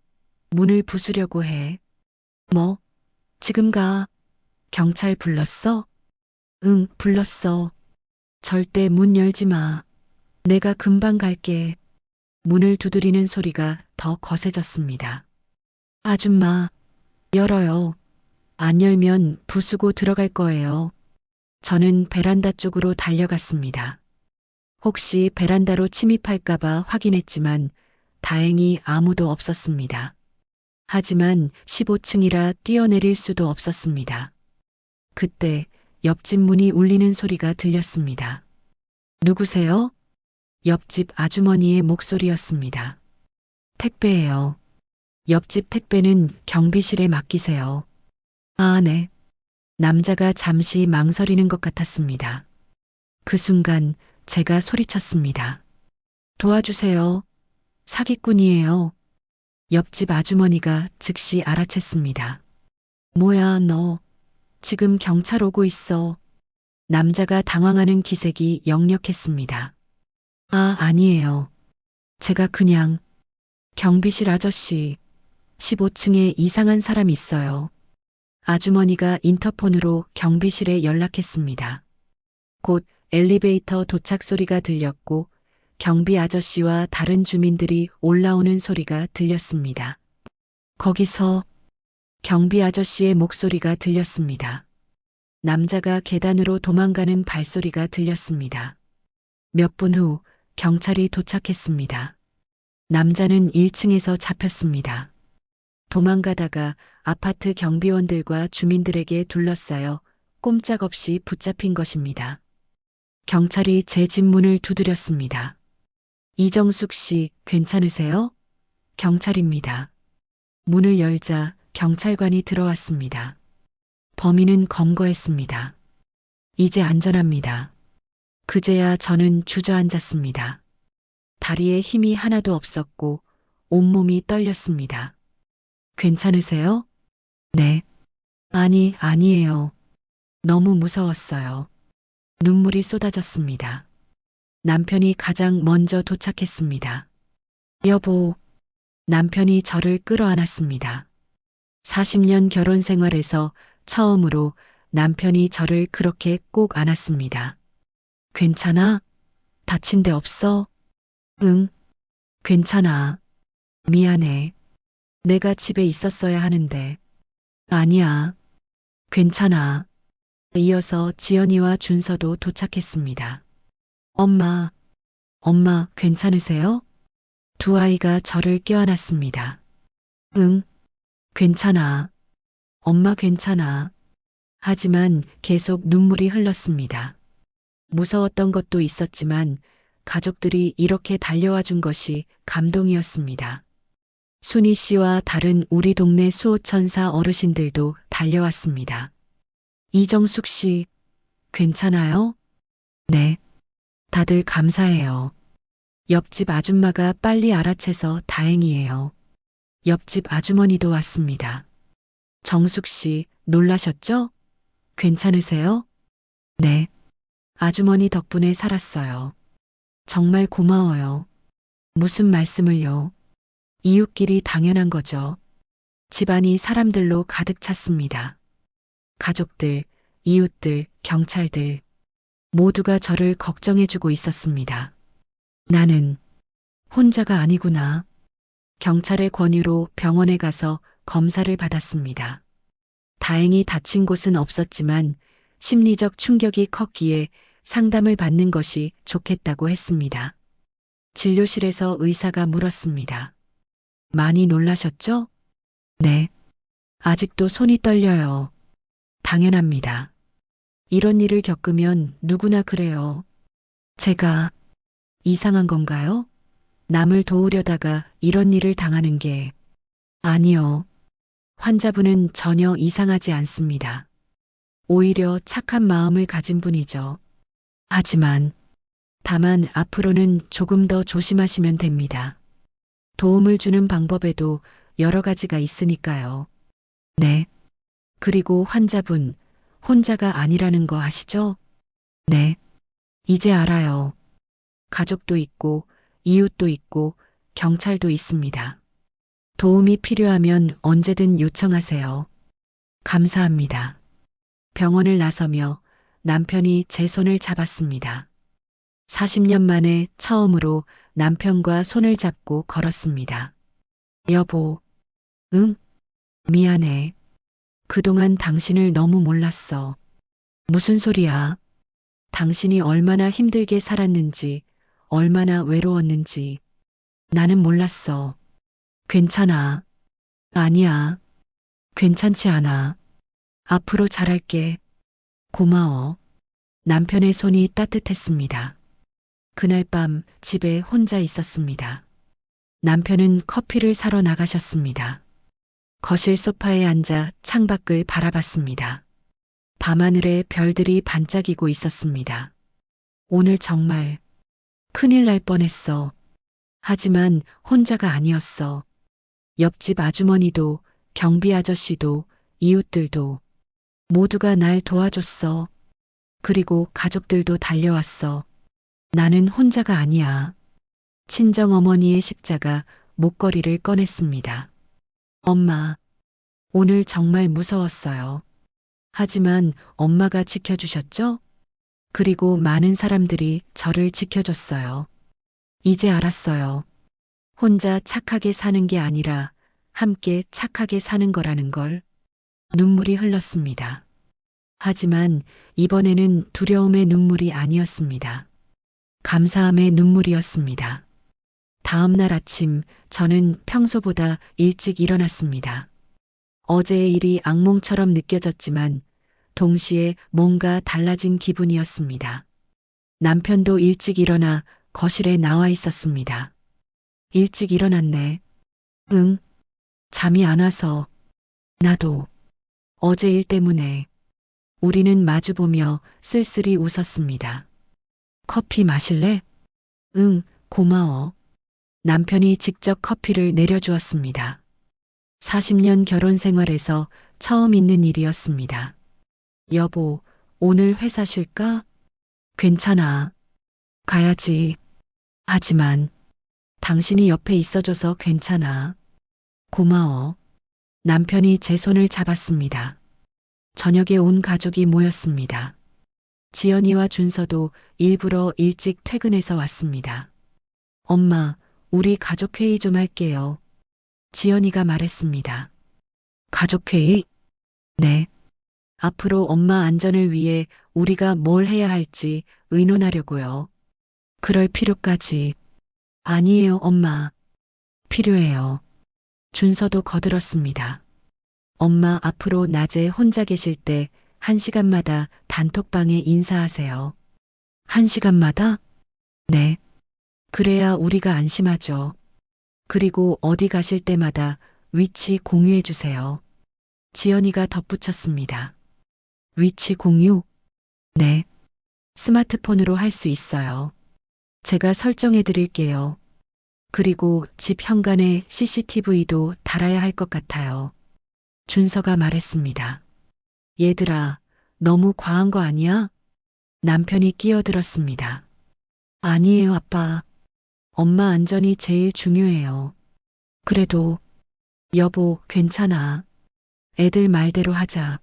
문을 부수려고 해. 뭐, 지금 가. 경찰 불렀어? 응, 불렀어. 절대 문 열지 마. 내가 금방 갈게. 문을 두드리는 소리가 더 거세졌습니다. 아줌마, 열어요. 안 열면 부수고 들어갈 거예요. 저는 베란다 쪽으로 달려갔습니다. 혹시 베란다로 침입할까봐 확인했지만 다행히 아무도 없었습니다. 하지만 15층이라 뛰어내릴 수도 없었습니다. 그때 옆집 문이 울리는 소리가 들렸습니다. 누구세요? 옆집 아주머니의 목소리였습니다. 택배예요. 옆집 택배는 경비실에 맡기세요. 아, 네. 남자가 잠시 망설이는 것 같았습니다. 그 순간 제가 소리쳤습니다. 도와주세요. 사기꾼이에요. 옆집 아주머니가 즉시 알아챘습니다. 뭐야, 너. 지금 경찰 오고 있어. 남자가 당황하는 기색이 역력했습니다. 아, 아니에요. 제가 그냥 경비실 아저씨 15층에 이상한 사람 있어요. 아주머니가 인터폰으로 경비실에 연락했습니다. 곧 엘리베이터 도착 소리가 들렸고 경비 아저씨와 다른 주민들이 올라오는 소리가 들렸습니다. 거기서 경비 아저씨의 목소리가 들렸습니다. 남자가 계단으로 도망가는 발소리가 들렸습니다. 몇 분 후 경찰이 도착했습니다. 남자는 1층에서 잡혔습니다. 도망가다가 아파트 경비원들과 주민들에게 둘러싸여 꼼짝없이 붙잡힌 것입니다. 경찰이 제 집 문을 두드렸습니다. 이정숙 씨, 괜찮으세요? 경찰입니다. 문을 열자 경찰관이 들어왔습니다. 범인은 검거했습니다. 이제 안전합니다. 그제야 저는 주저앉았습니다. 다리에 힘이 하나도 없었고 온몸이 떨렸습니다. 괜찮으세요? 네. 아니에요. 너무 무서웠어요. 눈물이 쏟아졌습니다. 남편이 가장 먼저 도착했습니다. 여보, 남편이 저를 끌어안았습니다. 40년 결혼 생활에서 처음으로 남편이 저를 그렇게 꼭 안았습니다. 괜찮아? 다친 데 없어? 응, 괜찮아. 미안해. 내가 집에 있었어야 하는데. 아니야. 괜찮아. 이어서 지연이와 준서도 도착했습니다. 엄마, 괜찮으세요? 두 아이가 저를 껴안았습니다. 응, 괜찮아. 엄마 괜찮아. 하지만 계속 눈물이 흘렀습니다. 무서웠던 것도 있었지만 가족들이 이렇게 달려와 준 것이 감동이었습니다. 순희 씨와 다른 우리 동네 수호천사 어르신들도 달려왔습니다. 이정숙 씨, 괜찮아요? 네. 다들 감사해요. 옆집 아줌마가 빨리 알아채서 다행이에요. 옆집 아주머니도 왔습니다. 정숙 씨, 놀라셨죠? 괜찮으세요? 네. 아주머니 덕분에 살았어요. 정말 고마워요. 무슨 말씀을요? 이웃끼리 당연한 거죠. 집안이 사람들로 가득 찼습니다. 가족들, 이웃들, 경찰들, 모두가 저를 걱정해주고 있었습니다. 나는 혼자가 아니구나. 경찰의 권유로 병원에 가서 검사를 받았습니다. 다행히 다친 곳은 없었지만 심리적 충격이 컸기에 상담을 받는 것이 좋겠다고 했습니다. 진료실에서 의사가 물었습니다. 많이 놀라셨죠? 네. 아직도 손이 떨려요. 당연합니다. 이런 일을 겪으면 누구나 그래요. 제가 이상한 건가요? 남을 도우려다가 이런 일을 당하는 게 아니요. 환자분은 전혀 이상하지 않습니다. 오히려 착한 마음을 가진 분이죠. 하지만 다만 앞으로는 조금 더 조심하시면 됩니다. 도움을 주는 방법에도 여러 가지가 있으니까요. 네. 그리고 환자분, 혼자가 아니라는 거 아시죠? 네. 이제 알아요. 가족도 있고, 이웃도 있고, 경찰도 있습니다. 도움이 필요하면 언제든 요청하세요. 감사합니다. 병원을 나서며 남편이 제 손을 잡았습니다. 40년 만에 처음으로 남편과 손을 잡고 걸었습니다. 여보, 응? 미안해. 그동안 당신을 너무 몰랐어. 무슨 소리야? 당신이 얼마나 힘들게 살았는지, 얼마나 외로웠는지. 나는 몰랐어. 괜찮아. 아니야. 괜찮지 않아. 앞으로 잘할게. 고마워. 남편의 손이 따뜻했습니다. 그날 밤 집에 혼자 있었습니다. 남편은 커피를 사러 나가셨습니다. 거실 소파에 앉아 창밖을 바라봤습니다. 밤하늘에 별들이 반짝이고 있었습니다. 오늘 정말 큰일 날 뻔했어. 하지만 혼자가 아니었어. 옆집 아주머니도, 경비 아저씨도, 이웃들도 모두가 날 도와줬어. 그리고 가족들도 달려왔어. 나는 혼자가 아니야. 친정 어머니의 십자가 목걸이를 꺼냈습니다. 엄마, 오늘 정말 무서웠어요. 하지만 엄마가 지켜주셨죠? 그리고 많은 사람들이 저를 지켜줬어요. 이제 알았어요. 혼자 착하게 사는 게 아니라 함께 착하게 사는 거라는 걸. 눈물이 흘렀습니다. 하지만 이번에는 두려움의 눈물이 아니었습니다. 감사함의 눈물이었습니다. 다음 날 아침 저는 평소보다 일찍 일어났습니다. 어제의 일이 악몽처럼 느껴졌지만 동시에 뭔가 달라진 기분이었습니다. 남편도 일찍 일어나 거실에 나와 있었습니다. 일찍 일어났네. 응, 잠이 안 와서. 나도. 어제 일 때문에. 우리는 마주보며 쓸쓸히 웃었습니다. 커피 마실래? 응, 고마워. 남편이 직접 커피를 내려주었습니다. 40년 결혼 생활에서 처음 있는 일이었습니다. 여보, 오늘 회사 쉴까? 괜찮아. 가야지. 하지만 당신이 옆에 있어줘서 괜찮아. 고마워. 남편이 제 손을 잡았습니다. 저녁에 온 가족이 모였습니다. 지연이와 준서도 일부러 일찍 퇴근해서 왔습니다. 엄마, 우리 가족회의 좀 할게요. 지연이가 말했습니다. 가족회의? 네. 앞으로 엄마 안전을 위해 우리가 뭘 해야 할지 의논하려고요. 그럴 필요까지. 아니에요, 엄마. 필요해요. 준서도 거들었습니다. 엄마 앞으로 낮에 혼자 계실 때 1시간마다 단톡방에 인사하세요. 1시간마다? 네. 그래야 우리가 안심하죠. 그리고 어디 가실 때마다 위치 공유해 주세요. 지연이가 덧붙였습니다. 위치 공유? 네. 스마트폰으로 할 수 있어요. 제가 설정해 드릴게요. 그리고 집 현관에 CCTV도 달아야 할 것 같아요. 준서가 말했습니다. 얘들아, 너무 과한 거 아니야? 남편이 끼어들었습니다. 아니에요, 아빠. 엄마 안전이 제일 중요해요. 그래도, 여보, 괜찮아. 애들 말대로 하자.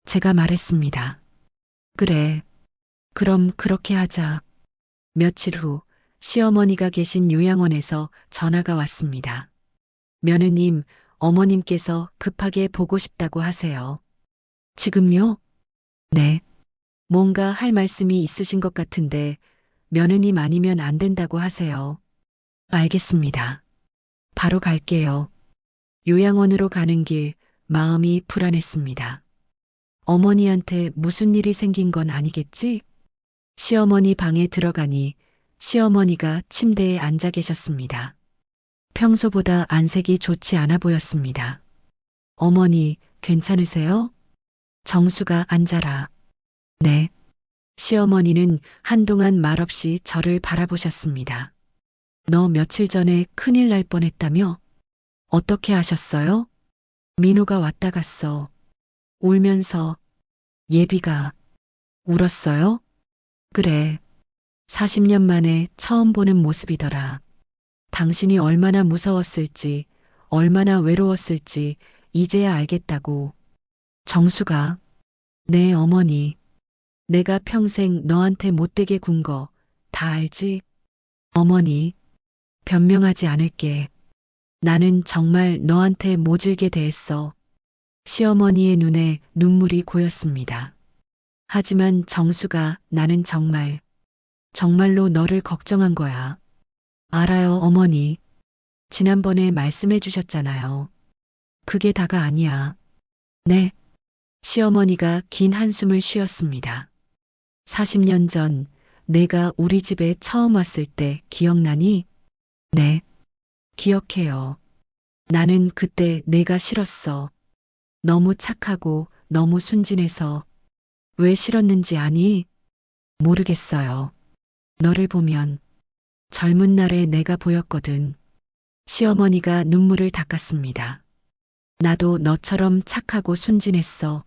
제가 말했습니다. 그래. 그럼 그렇게 하자. 며칠 후, 시어머니가 계신 요양원에서 전화가 왔습니다. 며느님, 어머님께서 급하게 보고 싶다고 하세요. 지금요? 네. 뭔가 할 말씀이 있으신 것 같은데 며느님 아니면 안 된다고 하세요. 알겠습니다. 바로 갈게요. 요양원으로 가는 길 마음이 불안했습니다. 어머니한테 무슨 일이 생긴 건 아니겠지? 시어머니 방에 들어가니 시어머니가 침대에 앉아 계셨습니다. 평소보다 안색이 좋지 않아 보였습니다. 어머니, 괜찮으세요? 정수가 앉아라. 네. 시어머니는 한동안 말없이 저를 바라보셨습니다. 너 며칠 전에 큰일 날 뻔했다며? 어떻게 하셨어요? 민호가 왔다 갔어. 울면서. 예비가 울었어요? 그래. 40년 만에 처음 보는 모습이더라. 당신이 얼마나 무서웠을지, 얼마나 외로웠을지 이제야 알겠다고. 정수가. 네, 어머니. 내가 평생 너한테 못되게 군 거 다 알지? 어머니, 변명하지 않을게. 나는 정말 너한테 모질게 대했어. 시어머니의 눈에 눈물이 고였습니다. 하지만 정수가 나는 정말로 너를 걱정한 거야. 알아요, 어머니. 지난번에 말씀해 주셨잖아요. 그게 다가 아니야. 네. 시어머니가 긴 한숨을 쉬었습니다. 40년 전 내가 우리 집에 처음 왔을 때 기억나니? 네. 기억해요. 나는 그때 내가 싫었어. 너무 착하고 너무 순진해서. 왜 싫었는지 아니? 모르겠어요. 너를 보면 젊은 날의 내가 보였거든. 시어머니가 눈물을 닦았습니다. 나도 너처럼 착하고 순진했어.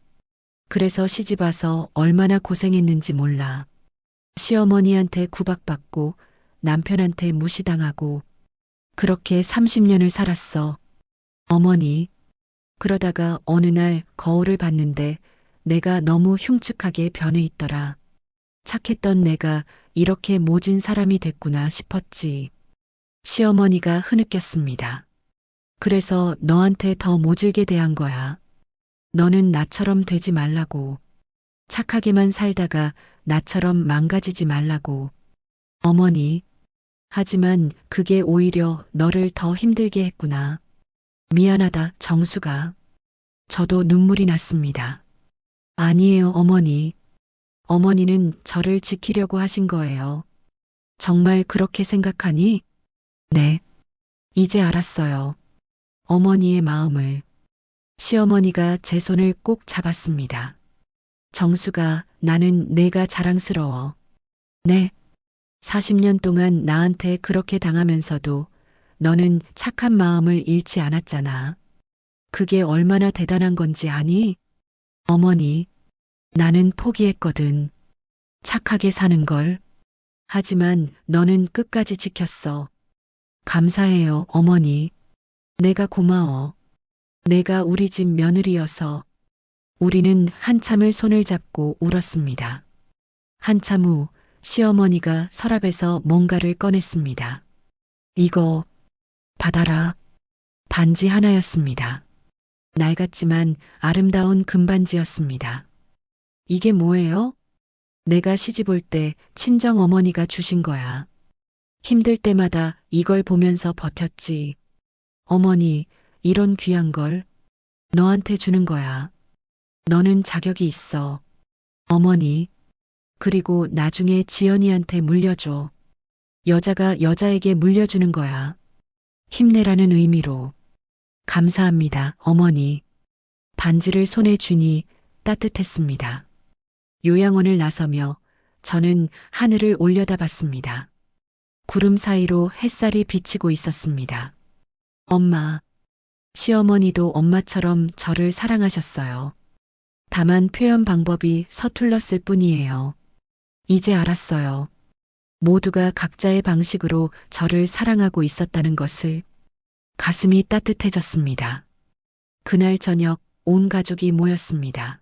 그래서 시집와서 얼마나 고생했는지 몰라. 시어머니한테 구박받고 남편한테 무시당하고 그렇게 30년을 살았어. 어머니, 그러다가 어느 날 거울을 봤는데 내가 너무 흉측하게 변해 있더라. 착했던 내가 이렇게 모진 사람이 됐구나 싶었지. 시어머니가 흐느꼈습니다. 그래서 너한테 더 모질게 대한 거야. 너는 나처럼 되지 말라고. 착하게만 살다가 나처럼 망가지지 말라고. 어머니. 하지만 그게 오히려 너를 더 힘들게 했구나. 미안하다, 정수가. 저도 눈물이 났습니다. 아니에요, 어머니. 어머니는 저를 지키려고 하신 거예요. 정말 그렇게 생각하니? 네. 이제 알았어요. 어머니의 마음을. 시어머니가 제 손을 꼭 잡았습니다. 정수가, 나는 내가 자랑스러워. 네. 40년 동안 나한테 그렇게 당하면서도 너는 착한 마음을 잃지 않았잖아. 그게 얼마나 대단한 건지 아니? 어머니, 나는 포기했거든. 착하게 사는 걸. 하지만 너는 끝까지 지켰어. 감사해요, 어머니. 내가 고마워. 내가 우리 집 며느리여서. 우리는 한참을 손을 잡고 울었습니다. 한참 후 시어머니가 서랍에서 뭔가를 꺼냈습니다. 이거 받아라. 반지 하나였습니다. 낡았지만 아름다운 금반지였습니다. 이게 뭐예요? 내가 시집 올 때 친정 어머니가 주신 거야. 힘들 때마다 이걸 보면서 버텼지. 어머니, 이런 귀한 걸 너한테 주는 거야. 너는 자격이 있어. 어머니, 그리고 나중에 지연이한테 물려줘. 여자가 여자에게 물려주는 거야. 힘내라는 의미로. 감사합니다, 어머니. 반지를 손에 쥐니 따뜻했습니다. 요양원을 나서며 저는 하늘을 올려다봤습니다. 구름 사이로 햇살이 비치고 있었습니다. 엄마, 시어머니도 엄마처럼 저를 사랑하셨어요. 다만 표현 방법이 서툴렀을 뿐이에요. 이제 알았어요. 모두가 각자의 방식으로 저를 사랑하고 있었다는 것을. 가슴이 따뜻해졌습니다. 그날 저녁 온 가족이 모였습니다.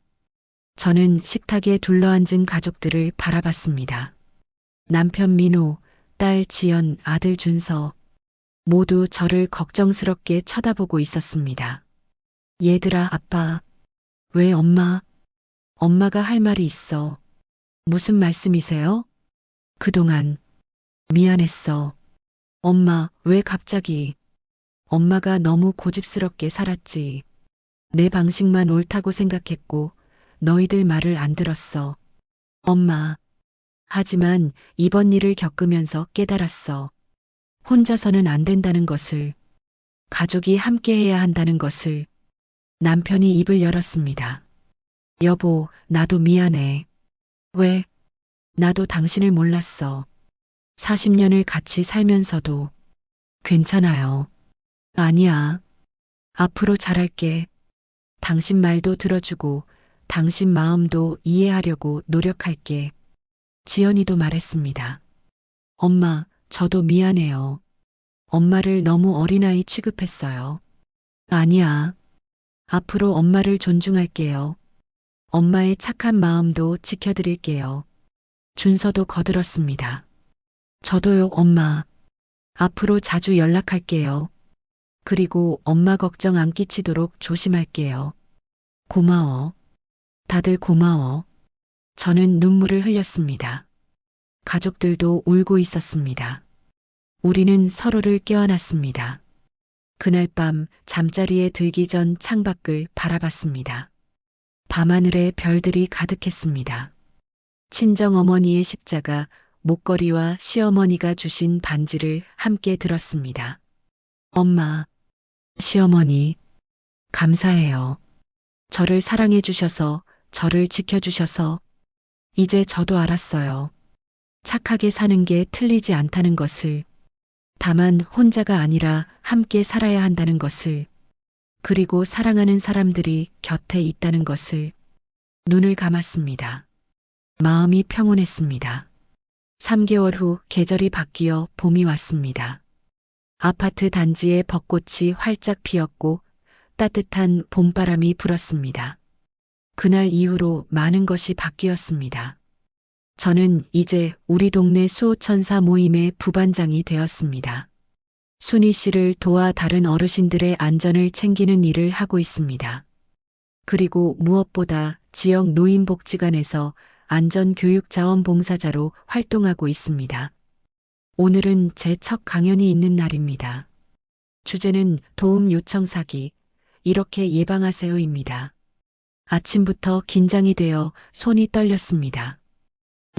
저는 식탁에 둘러앉은 가족들을 바라봤습니다. 남편 민호, 딸 지연, 아들 준서 모두 저를 걱정스럽게 쳐다보고 있었습니다. 얘들아, 아빠. 왜 엄마? 엄마가 할 말이 있어. 무슨 말씀이세요? 그동안 미안했어. 엄마, 왜 갑자기? 엄마가 너무 고집스럽게 살았지. 내 방식만 옳다고 생각했고 너희들 말을 안 들었어. 엄마. 하지만 이번 일을 겪으면서 깨달았어. 혼자서는 안 된다는 것을. 가족이 함께해야 한다는 것을. 남편이 입을 열었습니다. 여보, 나도 미안해. 왜? 나도 당신을 몰랐어. 40년을 같이 살면서도. 괜찮아요. 아니야. 앞으로 잘할게. 당신 말도 들어주고 당신 마음도 이해하려고 노력할게. 지연이도 말했습니다. 엄마, 저도 미안해요. 엄마를 너무 어린아이 취급했어요. 아니야. 앞으로 엄마를 존중할게요. 엄마의 착한 마음도 지켜드릴게요. 준서도 거들었습니다. 저도요, 엄마. 앞으로 자주 연락할게요. 그리고 엄마 걱정 안 끼치도록 조심할게요. 고마워. 다들 고마워. 저는 눈물을 흘렸습니다. 가족들도 울고 있었습니다. 우리는 서로를 껴안았습니다. 그날 밤 잠자리에 들기 전 창밖을 바라봤습니다. 밤하늘에 별들이 가득했습니다. 친정어머니의 십자가, 목걸이와 시어머니가 주신 반지를 함께 들었습니다. 엄마, 시어머니, 감사해요. 저를 사랑해 주셔서, 저를 지켜주셔서, 이제 저도 알았어요. 착하게 사는 게 틀리지 않다는 것을. 다만 혼자가 아니라 함께 살아야 한다는 것을. 그리고 사랑하는 사람들이 곁에 있다는 것을. 눈을 감았습니다. 마음이 평온했습니다. 3개월 후 계절이 바뀌어 봄이 왔습니다. 아파트 단지에 벚꽃이 활짝 피었고 따뜻한 봄바람이 불었습니다. 그날 이후로 많은 것이 바뀌었습니다. 저는 이제 우리 동네 수호천사 모임의 부반장이 되었습니다. 순희 씨를 도와 다른 어르신들의 안전을 챙기는 일을 하고 있습니다. 그리고 무엇보다 지역 노인복지관에서 안전교육자원봉사자로 활동하고 있습니다. 오늘은 제 첫 강연이 있는 날입니다. 주제는 도움 요청 사기, 이렇게 예방하세요입니다. 아침부터 긴장이 되어 손이 떨렸습니다.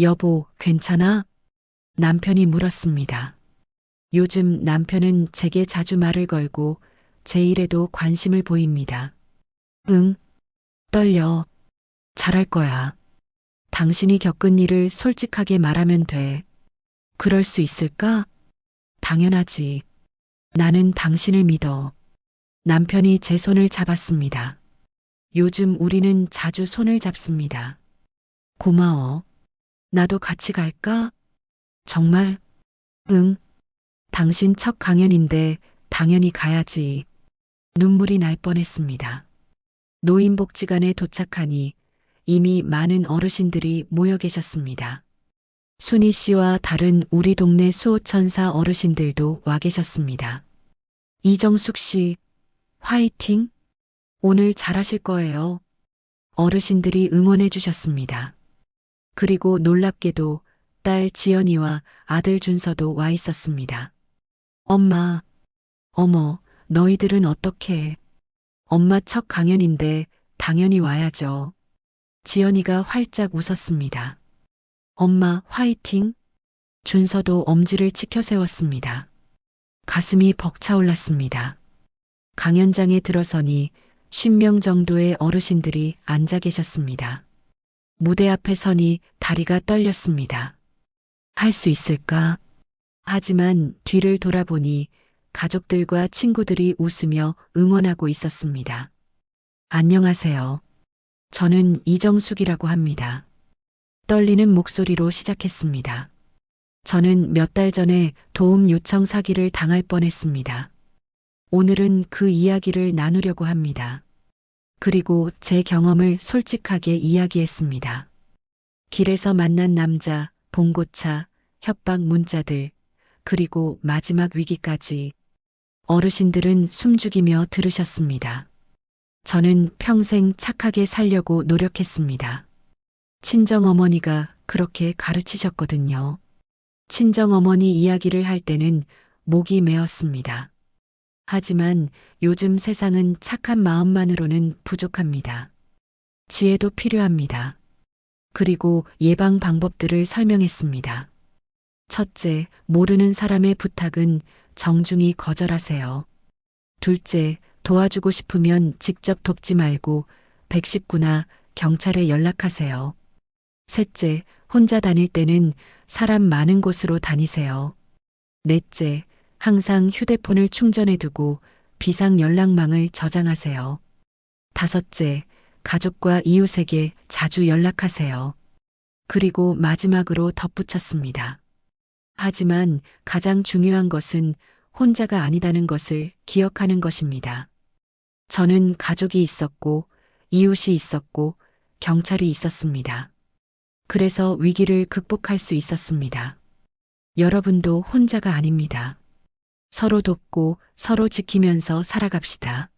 여보, 괜찮아? 남편이 물었습니다. 요즘 남편은 제게 자주 말을 걸고 제 일에도 관심을 보입니다. 응, 떨려. 잘할 거야. 당신이 겪은 일을 솔직하게 말하면 돼. 그럴 수 있을까? 당연하지. 나는 당신을 믿어. 남편이 제 손을 잡았습니다. 요즘 우리는 자주 손을 잡습니다. 고마워. 나도 같이 갈까? 정말? 응. 당신 첫 강연인데 당연히 가야지. 눈물이 날 뻔했습니다. 노인복지관에 도착하니 이미 많은 어르신들이 모여 계셨습니다. 순희 씨와 다른 우리 동네 수호천사 어르신들도 와 계셨습니다. 이정숙 씨, 화이팅! 오늘 잘하실 거예요. 어르신들이 응원해 주셨습니다. 그리고 놀랍게도 딸 지연이와 아들 준서도 와 있었습니다. 엄마, 어머, 너희들은 어떻게? 엄마 첫 강연인데 당연히 와야죠. 지연이가 활짝 웃었습니다. 엄마 화이팅! 준서도 엄지를 치켜 세웠습니다. 가슴이 벅차올랐습니다. 강연장에 들어서니 50명 정도의 어르신들이 앉아 계셨습니다. 무대 앞에 서니 다리가 떨렸습니다. 할 수 있을까? 하지만 뒤를 돌아보니 가족들과 친구들이 웃으며 응원하고 있었습니다. 안녕하세요. 저는 이정숙이라고 합니다. 떨리는 목소리로 시작했습니다. 저는 몇 달 전에 도움 요청 사기를 당할 뻔했습니다. 오늘은 그 이야기를 나누려고 합니다. 그리고 제 경험을 솔직하게 이야기했습니다. 길에서 만난 남자, 봉고차, 협박 문자들, 그리고 마지막 위기까지 어르신들은 숨죽이며 들으셨습니다. 저는 평생 착하게 살려고 노력했습니다. 친정어머니가 그렇게 가르치셨거든요. 친정어머니 이야기를 할 때는 목이 메었습니다. 하지만 요즘 세상은 착한 마음만으로는 부족합니다. 지혜도 필요합니다. 그리고 예방 방법들을 설명했습니다. 첫째, 모르는 사람의 부탁은 정중히 거절하세요. 둘째, 도와주고 싶으면 직접 돕지 말고 119나 경찰에 연락하세요. 셋째, 혼자 다닐 때는 사람 많은 곳으로 다니세요. 넷째, 항상 휴대폰을 충전해 두고 비상 연락망을 저장하세요. 다섯째, 가족과 이웃에게 자주 연락하세요. 그리고 마지막으로 덧붙였습니다. 하지만 가장 중요한 것은 혼자가 아니다는 것을 기억하는 것입니다. 저는 가족이 있었고, 이웃이 있었고, 경찰이 있었습니다. 그래서 위기를 극복할 수 있었습니다. 여러분도 혼자가 아닙니다. 서로 돕고 서로 지키면서 살아갑시다.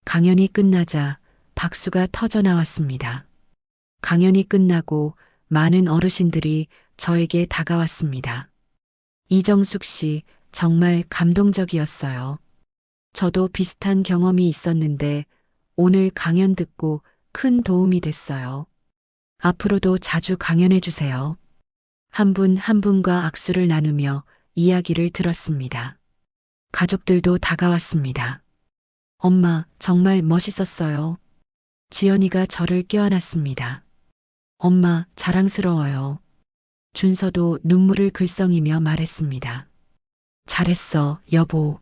강연이 끝나자 박수가 터져 나왔습니다. 강연이 끝나고 많은 어르신들이 저에게 다가왔습니다. 이정숙 씨, 정말 감동적이었어요. 저도 비슷한 경험이 있었는데 오늘 강연 듣고 큰 도움이 됐어요. 앞으로도 자주 강연해 주세요. 한 분 한 분과 악수를 나누며 이야기를 들었습니다. 가족들도 다가왔습니다. 엄마, 정말 멋있었어요. 지연이가 저를 껴안았습니다. 엄마, 자랑스러워요. 준서도 눈물을 글썽이며 말했습니다. 잘했어, 여보.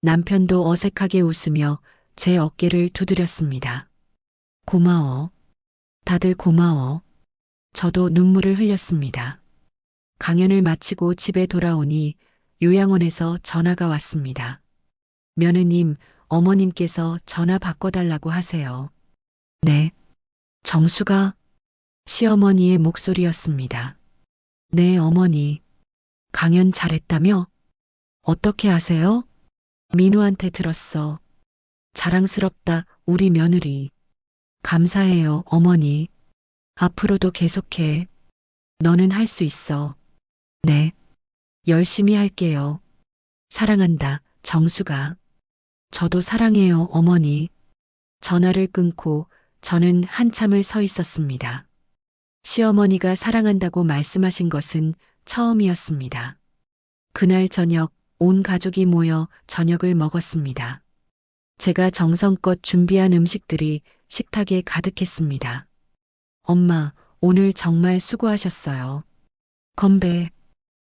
남편도 어색하게 웃으며 제 어깨를 두드렸습니다. 고마워. 다들 고마워. 저도 눈물을 흘렸습니다. 강연을 마치고 집에 돌아오니 요양원에서 전화가 왔습니다. 며느님, 어머님께서 전화 바꿔달라고 하세요. 네. 정수가? 시어머니의 목소리였습니다. 네, 어머니. 강연 잘했다며? 어떻게 아세요? 민우한테 들었어. 자랑스럽다, 우리 며느리. 감사해요, 어머니. 앞으로도 계속해. 너는 할 수 있어. 네. 열심히 할게요. 사랑한다, 정수가. 저도 사랑해요, 어머니. 전화를 끊고 저는 한참을 서 있었습니다. 시어머니가 사랑한다고 말씀하신 것은 처음이었습니다. 그날 저녁 온 가족이 모여 저녁을 먹었습니다. 제가 정성껏 준비한 음식들이 식탁에 가득했습니다. 엄마, 오늘 정말 수고하셨어요. 건배.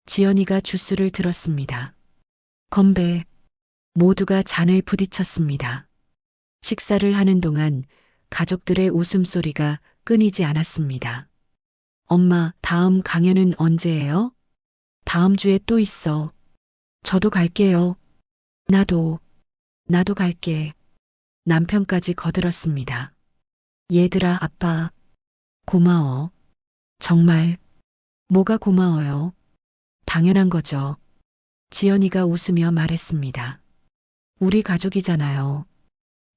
지연이가 주스를 들었습니다. 건배. 모두가 잔을 부딪혔습니다. 식사를 하는 동안 가족들의 웃음소리가 끊이지 않았습니다. 엄마, 다음 강연은 언제예요? 다음 주에 또 있어. 저도 갈게요. 나도 갈게. 남편까지 거들었습니다. 얘들아, 아빠. 고마워. 정말. 뭐가 고마워요? 당연한 거죠. 지연이가 웃으며 말했습니다. 우리 가족이잖아요.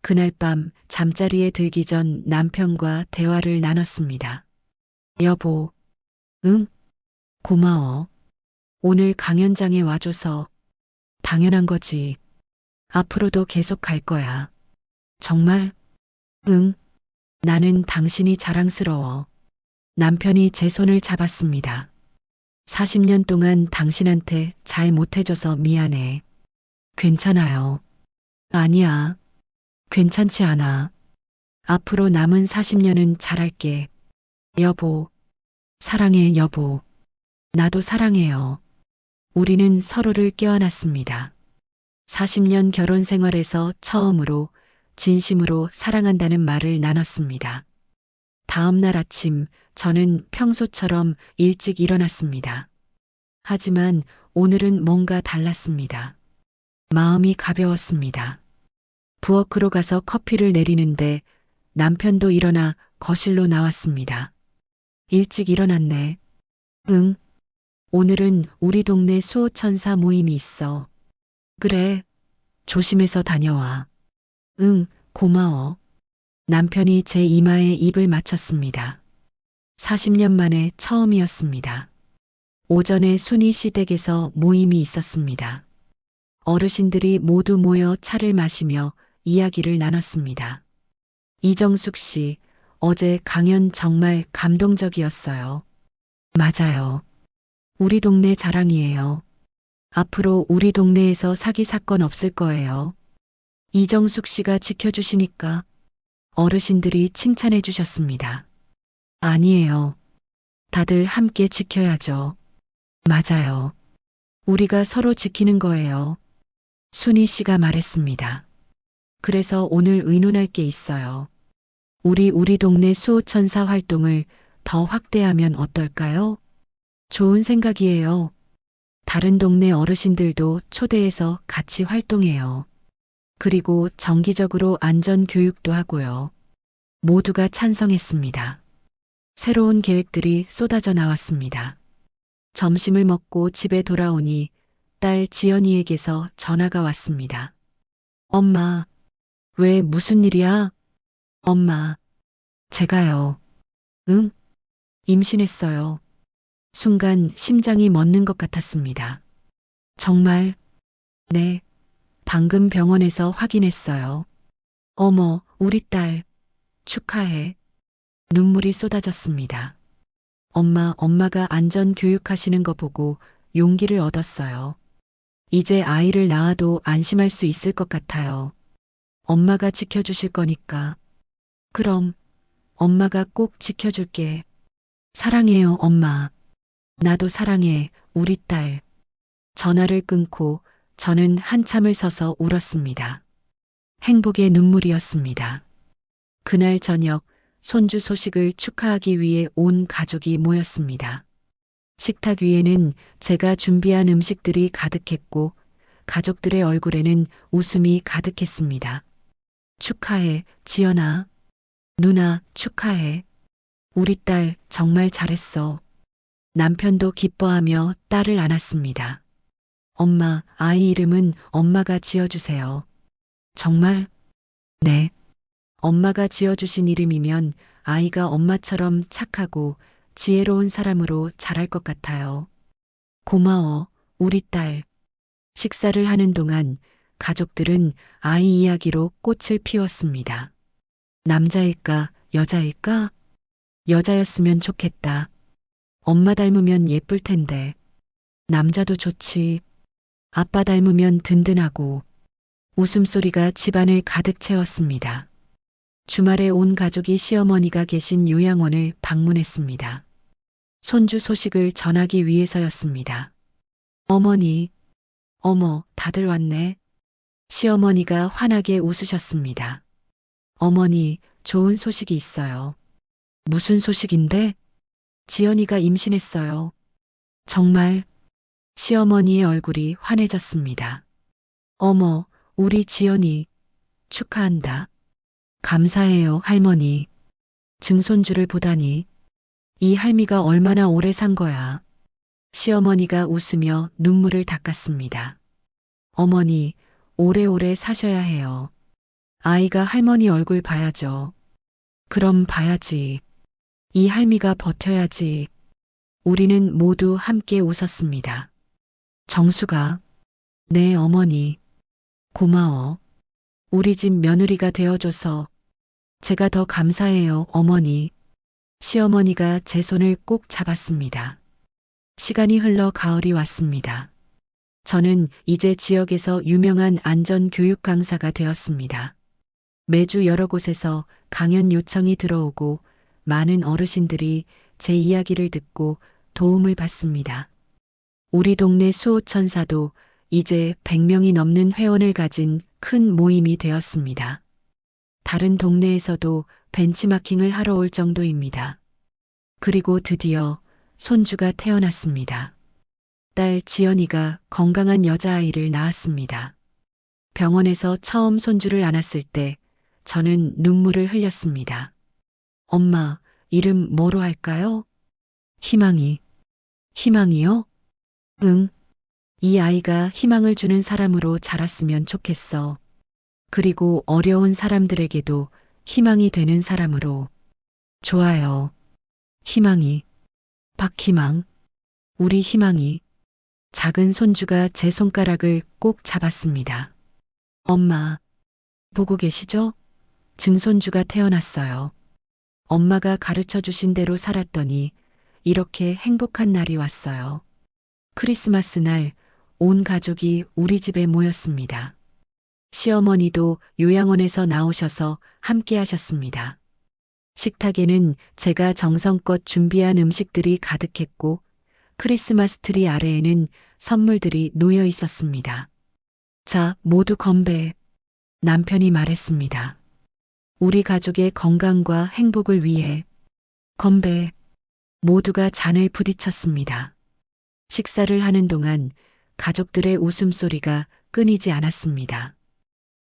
그날 밤 잠자리에 들기 전 남편과 대화를 나눴습니다. 여보. 응? 고마워. 오늘 강연장에 와줘서. 당연한 거지. 앞으로도 계속 갈 거야. 정말? 응. 나는 당신이 자랑스러워. 남편이 제 손을 잡았습니다. 40년 동안 당신한테 잘 못해줘서 미안해. 괜찮아요. 아니야. 괜찮지 않아. 앞으로 남은 40년은 잘할게. 여보. 사랑해, 여보. 나도 사랑해요. 우리는 서로를 껴안았습니다. 40년 결혼 생활에서 처음으로 진심으로 사랑한다는 말을 나눴습니다. 다음 날 아침 저는 평소처럼 일찍 일어났습니다. 하지만 오늘은 뭔가 달랐습니다. 마음이 가벼웠습니다. 부엌으로 가서 커피를 내리는데 남편도 일어나 거실로 나왔습니다. 일찍 일어났네. 응. 오늘은 우리 동네 수호천사 모임이 있어. 그래. 조심해서 다녀와. 응, 고마워. 남편이 제 이마에 입을 맞췄습니다. 40년 만에 처음이었습니다. 오전에 순이 시댁에서 모임이 있었습니다. 어르신들이 모두 모여 차를 마시며 이야기를 나눴습니다. 이정숙 씨, 어제 강연 정말 감동적이었어요. 맞아요. 우리 동네 자랑이에요. 앞으로 우리 동네에서 사기 사건 없을 거예요. 이정숙 씨가 지켜주시니까 어르신들이 칭찬해 주셨습니다. 아니에요. 다들 함께 지켜야죠. 맞아요. 우리가 서로 지키는 거예요. 순희 씨가 말했습니다. 그래서 오늘 의논할 게 있어요. 우리 동네 수호천사 활동을 더 확대하면 어떨까요? 좋은 생각이에요. 다른 동네 어르신들도 초대해서 같이 활동해요. 그리고 정기적으로 안전 교육도 하고요. 모두가 찬성했습니다. 새로운 계획들이 쏟아져 나왔습니다. 점심을 먹고 집에 돌아오니 딸 지연이에게서 전화가 왔습니다. 엄마, 왜 무슨 일이야? 엄마, 제가요. 응? 임신했어요. 순간 심장이 멎는 것 같았습니다. 정말? 네. 방금 병원에서 확인했어요. 어머, 우리 딸. 축하해. 눈물이 쏟아졌습니다. 엄마가 안전 교육하시는 거 보고 용기를 얻었어요. 이제 아이를 낳아도 안심할 수 있을 것 같아요. 엄마가 지켜주실 거니까. 그럼 엄마가 꼭 지켜줄게. 사랑해요, 엄마. 나도 사랑해, 우리 딸. 전화를 끊고 저는 한참을 서서 울었습니다. 행복의 눈물이었습니다. 그날 저녁 손주 소식을 축하하기 위해 온 가족이 모였습니다. 식탁 위에는 제가 준비한 음식들이 가득했고 가족들의 얼굴에는 웃음이 가득했습니다. 축하해, 지연아. 누나, 축하해. 우리 딸 정말 잘했어. 남편도 기뻐하며 딸을 안았습니다. 엄마, 아이 이름은 엄마가 지어주세요. 정말? 네. 엄마가 지어주신 이름이면 아이가 엄마처럼 착하고 지혜로운 사람으로 자랄 것 같아요. 고마워, 우리 딸. 식사를 하는 동안 가족들은 아이 이야기로 꽃을 피웠습니다. 남자일까, 여자일까? 여자였으면 좋겠다. 엄마 닮으면 예쁠 텐데. 남자도 좋지. 아빠 닮으면 든든하고. 웃음소리가 집안을 가득 채웠습니다. 주말에 온 가족이 시어머니가 계신 요양원을 방문했습니다. 손주 소식을 전하기 위해서였습니다. 어머니, 어머, 다들 왔네. 시어머니가 환하게 웃으셨습니다. 어머니, 좋은 소식이 있어요. 무슨 소식인데? 지연이가 임신했어요. 정말? 시어머니의 얼굴이 환해졌습니다. 어머, 우리 지연이 축하한다. 감사해요, 할머니. 증손주를 보다니. 이 할미가 얼마나 오래 산 거야. 시어머니가 웃으며 눈물을 닦았습니다. 어머니, 오래오래 사셔야 해요. 아이가 할머니 얼굴 봐야죠. 그럼 봐야지. 이 할미가 버텨야지. 우리는 모두 함께 웃었습니다. 정수가, 네, 어머니. 고마워. 우리 집 며느리가 되어줘서 제가 더 감사해요, 어머니. 시어머니가 제 손을 꼭 잡았습니다. 시간이 흘러 가을이 왔습니다. 저는 이제 지역에서 유명한 안전교육 강사가 되었습니다. 매주 여러 곳에서 강연 요청이 들어오고 많은 어르신들이 제 이야기를 듣고 도움을 받습니다. 우리 동네 수호천사도 이제 100명이 넘는 회원을 가진 큰 모임이 되었습니다. 다른 동네에서도 벤치마킹을 하러 올 정도입니다. 그리고 드디어 손주가 태어났습니다. 딸 지연이가 건강한 여자아이를 낳았습니다. 병원에서 처음 손주를 안았을 때 저는 눈물을 흘렸습니다. 엄마, 이름 뭐로 할까요? 희망이. 희망이요? 응. 이 아이가 희망을 주는 사람으로 자랐으면 좋겠어. 그리고 어려운 사람들에게도 희망이 되는 사람으로. 좋아요. 희망이. 박희망. 우리 희망이. 작은 손주가 제 손가락을 꼭 잡았습니다. 엄마, 보고 계시죠? 증손주가 태어났어요. 엄마가 가르쳐 주신 대로 살았더니 이렇게 행복한 날이 왔어요. 크리스마스 날 온 가족이 우리 집에 모였습니다. 시어머니도 요양원에서 나오셔서 함께 하셨습니다. 식탁에는 제가 정성껏 준비한 음식들이 가득했고 크리스마스 트리 아래에는 선물들이 놓여 있었습니다. 자, 모두 건배. 남편이 말했습니다. 우리 가족의 건강과 행복을 위해 건배. 모두가 잔을 부딪혔습니다. 식사를 하는 동안 가족들의 웃음소리가 끊이지 않았습니다.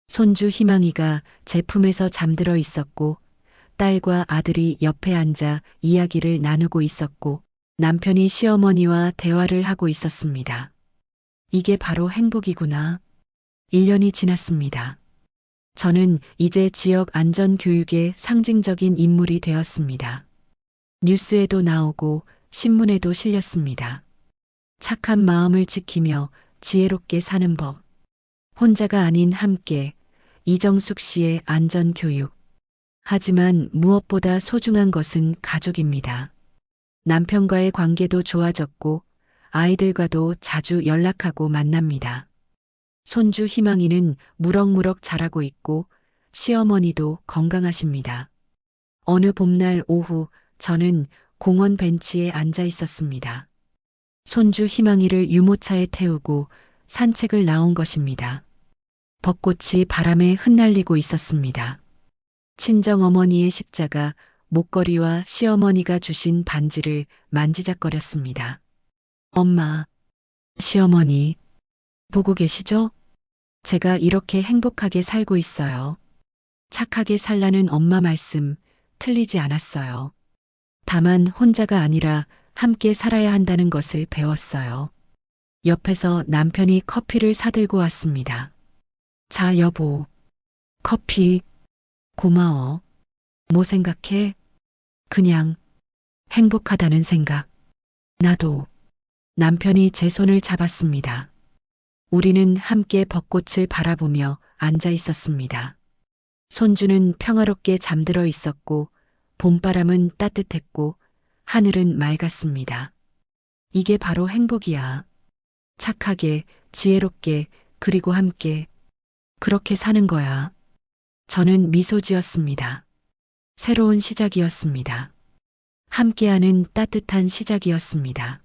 손주 희망이가 제 품에서 잠들어 있었고 딸과 아들이 옆에 앉아 이야기를 나누고 있었고 남편이 시어머니와 대화를 하고 있었습니다. 이게 바로 행복이구나. 1년이 지났습니다. 저는 이제 지역 안전교육의 상징적인 인물이 되었습니다. 뉴스에도 나오고 신문에도 실렸습니다. 착한 마음을 지키며 지혜롭게 사는 법. 혼자가 아닌 함께. 이정숙 씨의 안전교육. 하지만 무엇보다 소중한 것은 가족입니다. 남편과의 관계도 좋아졌고 아이들과도 자주 연락하고 만납니다. 손주 희망이는 무럭무럭 자라고 있고 시어머니도 건강하십니다. 어느 봄날 오후 저는 공원 벤치에 앉아 있었습니다. 손주 희망이를 유모차에 태우고 산책을 나온 것입니다. 벚꽃이 바람에 흩날리고 있었습니다. 친정어머니의 십자가, 목걸이와 시어머니가 주신 반지를 만지작거렸습니다. 엄마, 시어머니, 보고 계시죠? 제가 이렇게 행복하게 살고 있어요. 착하게 살라는 엄마 말씀 틀리지 않았어요. 다만 혼자가 아니라 함께 살아야 한다는 것을 배웠어요. 옆에서 남편이 커피를 사들고 왔습니다. 자, 여보. 커피. 고마워. 뭐 생각해? 그냥 행복하다는 생각. 나도. 남편이 제 손을 잡았습니다. 우리는 함께 벚꽃을 바라보며 앉아 있었습니다. 손주는 평화롭게 잠들어 있었고 봄바람은 따뜻했고 하늘은 맑았습니다. 이게 바로 행복이야. 착하게, 지혜롭게, 그리고 함께. 그렇게 사는 거야. 저는 미소 지었습니다. 새로운 시작이었습니다. 함께하는 따뜻한 시작이었습니다.